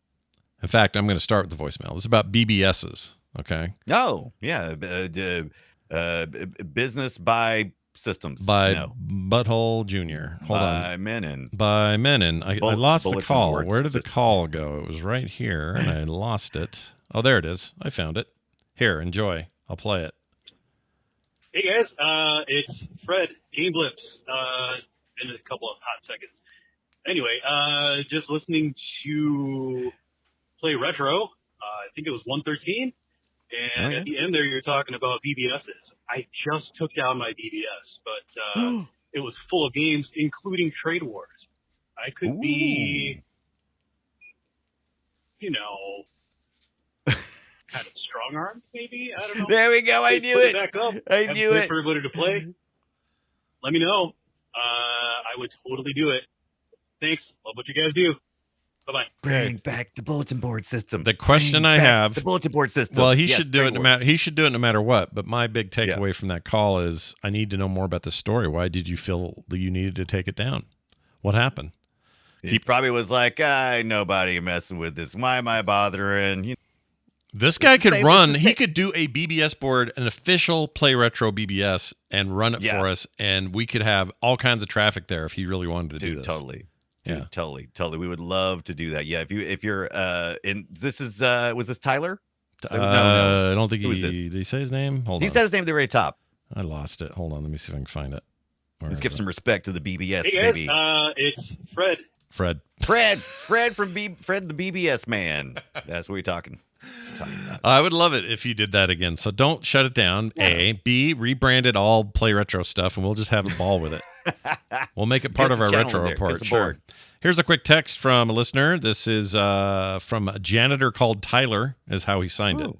In fact, I'm going to start with the voicemail. This is about BBSs, okay? Oh, yeah. Business by Systems. By Butthole Jr. Hold on. By Menon. I lost the call. Where did the call go? It was right here, and I lost it. Oh, there it is. I found it. Here, enjoy. I'll play it. Hey, guys. It's Fred, Game Blips. In a couple of hot seconds. Anyway, just listening to Play Retro. I think it was 113. And at the end there, you're talking about BBSs. I just took down my BBS, but it was full of games, including Trade Wars. I could be, kind of strong-armed, maybe? I don't know. There we go. I knew it. Back up. I knew it. For everybody to play. Let me know. I would totally do it. Thanks. Love what you guys do. Bye-bye. Bring back the bulletin board system. The question I have, the bulletin board system. well, he Yes, should do it he should do it no matter what. But my big takeaway from that call is I need to know more about the story. Why did you feel that you needed to take it down? What happened? He probably was like, nobody messing with this. Why am I bothering? You know, this guy could same run. as the He could do a BBS board, an official Play Retro BBS, and run it for us, and we could have all kinds of traffic there if he really wanted to do this. Totally. Dude, totally. We would love to do that. Yeah, if you're in this is was this Tyler? No. I don't think Who is this? did he say his name? Hold on. He said his name at the very top. I lost it. Hold on, let me see if I can find it. Let's give some respect to the BBS, Hey guys, baby. it's Fred. Fred from Fred the BBS man. That's what we're talking about. I would love it if you did that again. So don't shut it down. A. B. Rebranded all Play Retro stuff, and we'll just have a ball with it. We'll make it part of our retro report. Sure. Here's a quick text from a listener. This is from a janitor called Tyler, is how he signed it.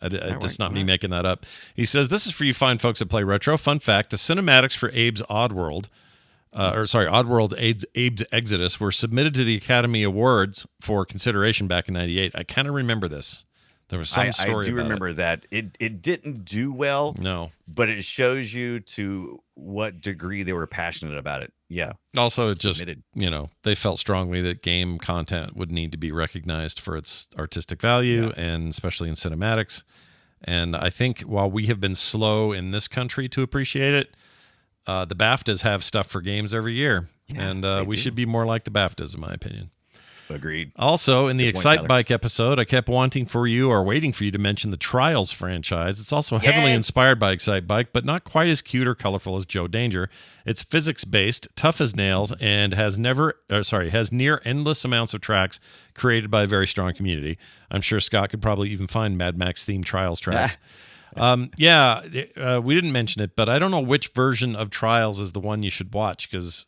It's not me making that up. He says, this is for you fine folks that play retro. Fun fact, the cinematics for Abe's Oddworld, Abe's Exodus were submitted to the Academy Awards for consideration back in 98. I kind of remember this. There was some story I do remember that. It didn't do well. No. But it shows you to what degree they were passionate about it. Yeah. Also, it just, they felt strongly that game content would need to be recognized for its artistic value, and especially in cinematics. And I think while we have been slow in this country to appreciate it, the BAFTAs have stuff for games every year. Yeah, and we should be more like the BAFTAs, in my opinion. Agreed. Also, in the Excite Bike episode, I kept waiting for you to mention the Trials franchise. It's also heavily inspired by Excite Bike, but not quite as cute or colorful as Joe Danger. It's physics-based, tough as nails, and has near endless amounts of tracks created by a very strong community. I'm sure Scott could probably even find Mad Max-themed Trials tracks. We didn't mention it, but I don't know which version of Trials is the one you should watch, because...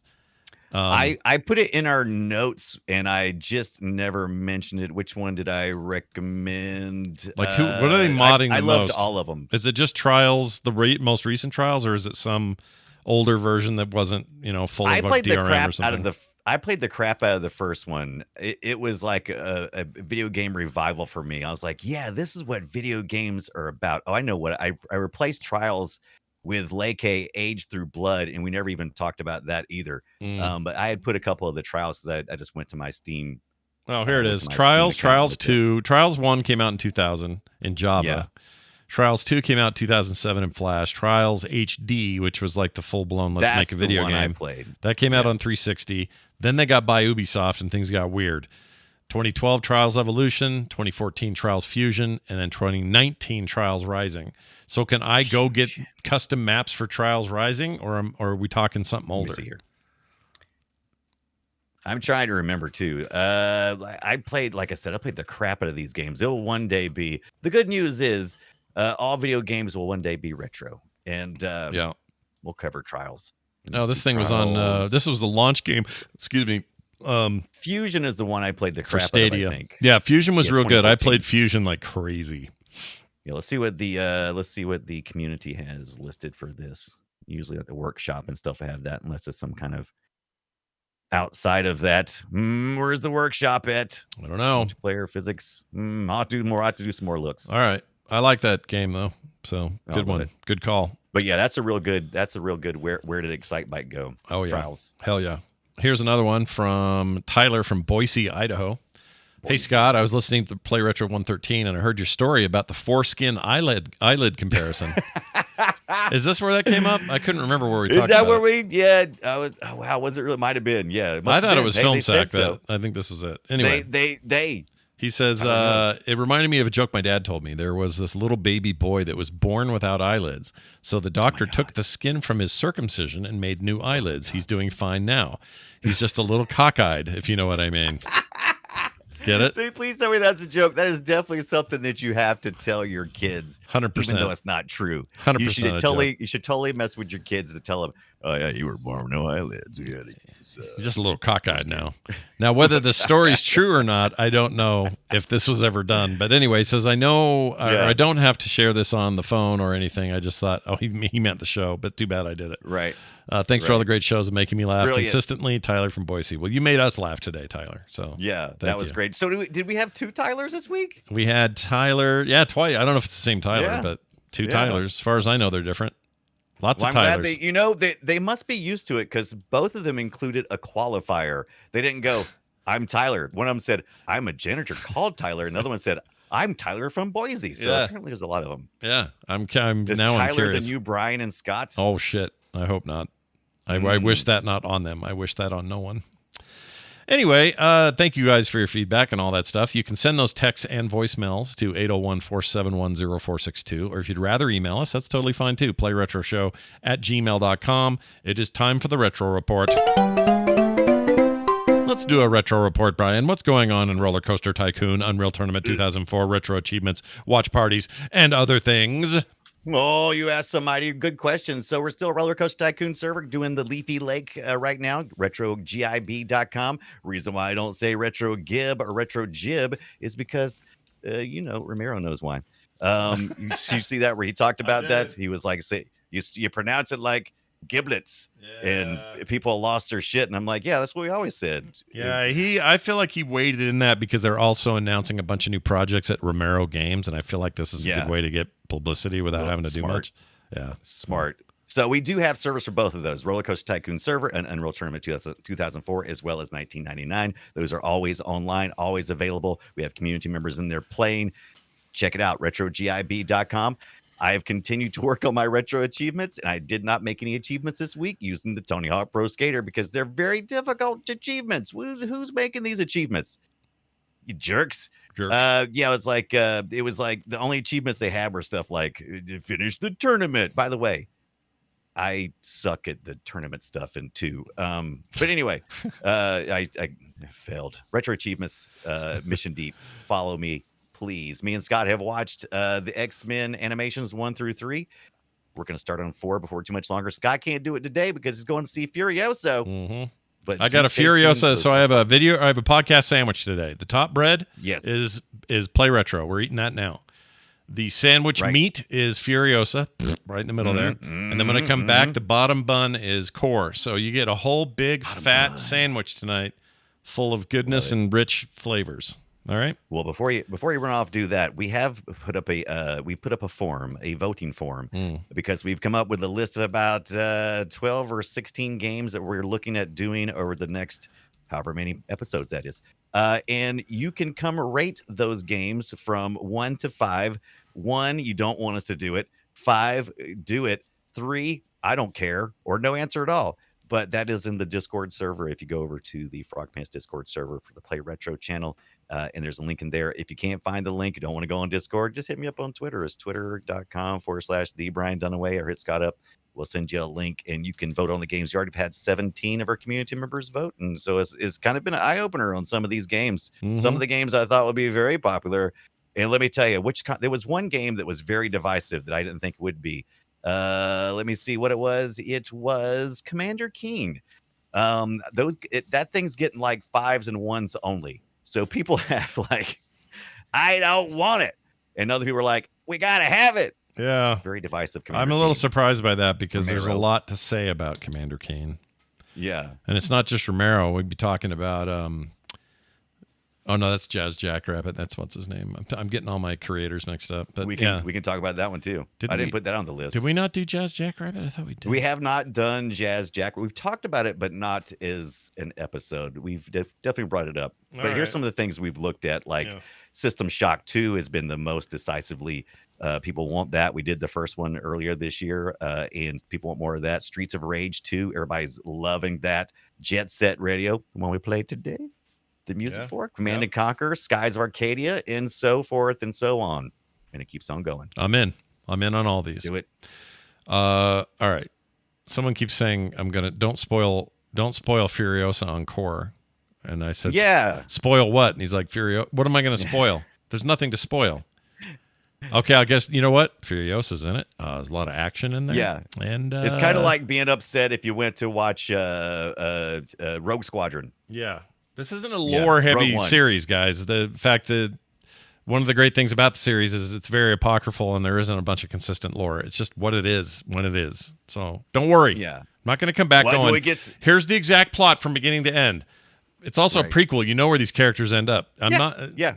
I put it in our notes and I just never mentioned it. Which one did I recommend? Like what are they modding I the loved most? all of them. Is it just Trials, the most recent Trials, or is it some older version that wasn't, full of DRM or something? I played the crap out of the first one. It was like a video game revival for me. I was like, yeah, this is what video games are about. Oh, I know what I replaced Trials with Leke Age Through Blood, and we never even talked about that either. But I had put a couple of the Trials, because I just went to my Steam. Oh, here it is. Trials 2. Trials 1 came out in 2000 in Java. Yeah. Trials 2 came out in 2007 in Flash. Trials HD, which was like the full-blown let's make a video game. I played. That came out on 360. Then they got by Ubisoft, and things got weird. 2012 Trials Evolution, 2014 Trials Fusion, and then 2019 Trials Rising. So can I go get custom maps for Trials Rising, or are we talking something older? Here. I'm trying to remember too. I played the crap out of these games. It will one day be. The good news is, all video games will one day be retro, and we'll cover Trials. No, this thing was on. This was the launch game. Excuse me. Fusion is the one I played the crap for Stadia. out of, I think. Yeah, Fusion was real good. I played Fusion like crazy. Yeah, let's see what the community has listed for this. Usually at the workshop and stuff, I have that, unless it's some kind of outside of that. Where's the workshop at? I don't know. Multiplayer physics. I'll have to do some more looks. All right, I like that game though. So good one. Good call. But yeah, that's a real good. Where did Excite Bike go? Oh yeah, Trials. Hell yeah. Here's another one from Tyler from Boise, Idaho. Hey, Scott, I was listening to Play Retro 113, and I heard your story about the foreskin eyelid comparison. Is this where that came up? I couldn't remember where we talked about it. Is that where we, yeah, I was, oh, wow, was it really? Might have been, yeah. I thought it was Film Sack, but I think this is it. Anyway. He says, it reminded me of a joke my dad told me. There was this little baby boy that was born without eyelids. So the doctor took the skin from his circumcision and made new eyelids. He's doing fine now. He's just a little cockeyed, if you know what I mean. Get it? Please tell me that's a joke. That is definitely something that you have to tell your kids. 100%. Even though it's not true. 100% you should totally mess with your kids to tell them, Oh yeah, you were born with no eyelids. We had to use, He's just a little cockeyed now. Now, whether the story's true or not, I don't know if this was ever done. But anyway, he says, I know I don't have to share this on the phone or anything. I just thought, he meant the show, but too bad I did it. Right. Thanks for all the great shows and making me laugh consistently. Tyler from Boise. Well, you made us laugh today, Tyler. So yeah, that was great. So did we have 2 Tylers this week? We had Tyler. Yeah, twice. I don't know if it's the same Tyler, but 2 Tylers. As far as I know, they're different. Lots of Tylers. I'm glad they must be used to it because both of them included a qualifier. They didn't go, I'm Tyler. One of them said, I'm a janitor called Tyler. Another one said, I'm Tyler from Boise. So apparently there's a lot of them. Yeah, I'm Is now Tyler I'm curious. the new Brian and Scott? Oh shit! I hope not. I wish that not on them. I wish that on no one. Anyway, thank you guys for your feedback and all that stuff. You can send those texts and voicemails to 801-471-0462. Or if you'd rather email us, that's totally fine too. playretroshow@gmail.com. It is time for the Retro Report. Let's do a Retro Report, Brian. What's going on in Roller Coaster Tycoon, Unreal Tournament 2004, Retro Achievements, Watch Parties, and other things? Oh, you asked some mighty good questions. So we're still Roller Coaster Tycoon server doing the Leafy Lake right now, retrogib.com. Reason why I don't say Retro Gib or Retro Jib is because, Ramiro knows why. You see that where he talked about that? He was like, say you pronounce it like giblets, and people lost their shit. And I'm like, yeah, that's what we always said. Yeah, I feel like he waded in that because they're also announcing a bunch of new projects at Romero Games, and I feel like this is a good way to get publicity without having to do much. Yeah, smart. So we do have servers for both of those, Roller Coaster Tycoon server and Unreal Tournament 2004, as well as 1999. Those are always online, always available. We have community members in there playing. Check it out, retrogib.com. I have continued to work on my retro achievements, and I did not make any achievements this week using the Tony Hawk Pro Skater because they're very difficult achievements. Who's making these achievements? You jerks. Yeah, it was like the only achievements they had were stuff like finish the tournament. By the way, I suck at the tournament stuff in 2. But anyway, I failed. Retro achievements, Mission Deep. Follow me. Please. Me and Scott have watched the X-Men animations 1 through 3. We're going to start on 4 before too much longer. Scott can't do it today because he's going to see Furioso. Mm-hmm. But I got a Furiosa, so I have a podcast sandwich today. The top bread is Play Retro. We're eating that now. The sandwich meat is Furiosa, right in the middle there. And then when I come back, the bottom bun is Core. So you get a whole big fat sandwich tonight full of goodness and rich flavors. All right. Well, before you run off, do that. We have put up a form, a voting form, because we've come up with a list of about 12 or 16 games that we're looking at doing over the next however many episodes that is. And you can come rate those games from 1 to 5. 1, you don't want us to do it. 5, do it. 3, I don't care, or no answer at all. But that is in the Discord server. If you go over to the Frog Pants Discord server for the Play Retro channel, and there's a link in there. If you can't find the link, you don't want to go on Discord, just hit me up on Twitter. It's twitter.com/TheBrianDunaway, or hit Scott up. We'll send you a link, and you can vote on the games. You already had 17 of our community members vote, and so it's kind of been an eye-opener on some of these games. Some of the games I thought would be very popular. And let me tell you, there was one game that was very divisive that I didn't think would be. Let me see what it was. It was Commander Keen. That thing's getting like 5s and 1s only. So people have like, I don't want it. And other people are like, we got to have it. Yeah. Very divisive. I'm a little surprised by that because there's a lot to say about Commander Keen. Yeah. And it's not just Romero. We'd be talking about, oh no, that's Jazz Jackrabbit. That's what's his name. I'm getting all my creators mixed up. But we can talk about that one too. I didn't put that on the list. Did we not do Jazz Jackrabbit? I thought we did. We have not done Jazz Jackrabbit. We've talked about it, but not as an episode. We've definitely brought it up. But here's some of the things we've looked at. Like System Shock 2 has been the most decisively. People want that. We did the first one earlier this year, and people want more of that. Streets of Rage 2. Everybody's loving that. Jet Set Radio, the one we played today. The music for Command and Conquer, Skies of Arcadia, and so forth and so on. And it keeps on going. I'm in on all these. Do it. All right. Someone keeps saying don't spoil Furiosa on Core. And I said, spoil what? And he's like, what am I going to spoil? There's nothing to spoil. Okay, I guess you know what? Furiosa's in it. There's a lot of action in there. Yeah. And It's kind of like being upset if you went to watch Rogue Squadron. Yeah. This isn't a lore-heavy Rogue One. series, guys. The fact that one of the great things about the series is it's very apocryphal and there isn't a bunch of consistent lore. It's just what it is when it is. So don't worry. Yeah. I'm not going to come back What going, do we get- here's the exact plot from beginning to end. It's also a prequel. You know where these characters end up. Yeah.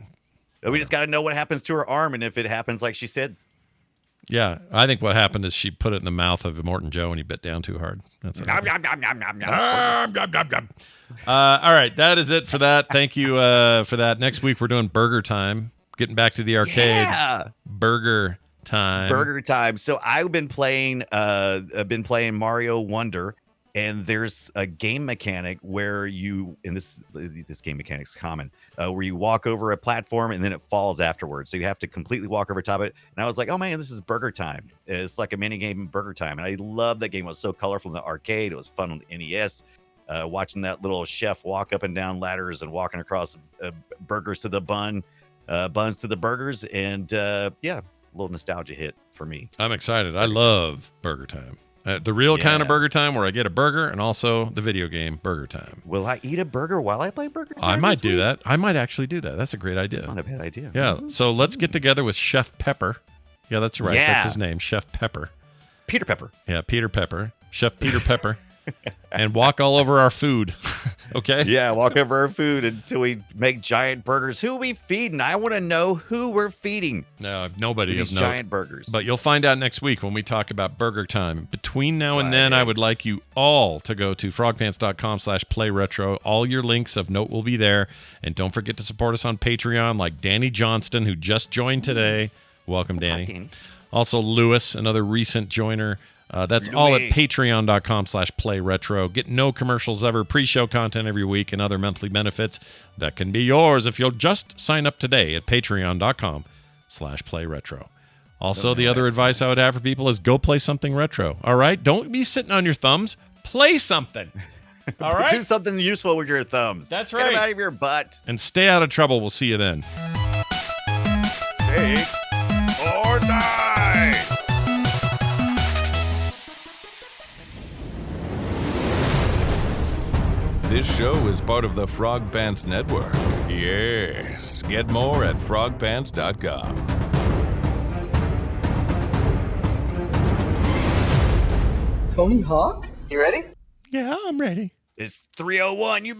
We just got to know what happens to her arm, and if it happens like she said. Yeah, I think what happened is she put it in the mouth of Immortan Joe and he bit down too hard. That's Nom, nom, nom, nom, nom, nom. all right, that is it for that. Thank you for that. Next week we're doing Burger Time. Getting back to the arcade. Yeah. Burger Time. Burger Time. So I've been playing Mario Wonder, and there's a game mechanic where you, and this game mechanic's common, where you walk over a platform and then it falls afterwards. So you have to completely walk over top of it. And I was like, oh man, this is Burger Time. It's like a mini game Burger Time. And I love that game. It was so colorful in the arcade. It was fun on the NES. Watching that little chef walk up and down ladders and walking across burgers to the bun, buns to the burgers. And a little nostalgia hit for me. I'm excited. I love Burger Time. The real kind of Burger Time where I get a burger and also the video game Burger Time. Will I eat a burger while I play Burger Time? I might do that. I might actually do that. That's a great idea. That's not a bad idea. Yeah. So let's get together with Chef Pepper. Yeah, that's right. Yeah. That's his name, Chef Pepper. Peter Pepper. Yeah, Peter Pepper. Chef Peter Pepper. And walk all over our food. Okay? Yeah, walk over our food until we make giant burgers. Who are we feeding? I want to know who we're feeding. No, nobody These of note. giant burgers. But you'll find out next week when we talk about Burger Time. Between now and then, I would like you all to go to frogpants.com/playretro. All your links of note will be there. And don't forget to support us on Patreon, like Danny Johnston, who just joined today. Welcome, Danny. Hi, Danny. Also, Lewis, another recent joiner. That's all at patreon.com/playretro. Get no commercials ever, pre-show content every week, and other monthly benefits that can be yours if you'll just sign up today at patreon.com/playretro. Also, the other advice I would have for people is go play something retro. All right? Don't be sitting on your thumbs. Play something. All right? Do something useful with your thumbs. That's Get right. them out of your butt. And stay out of trouble. We'll see you then. Take or die. This show is part of the Frog Pants Network. Yes. Get more at frogpants.com. Tony Hawk? You ready? Yeah, I'm ready. It's 3:01. You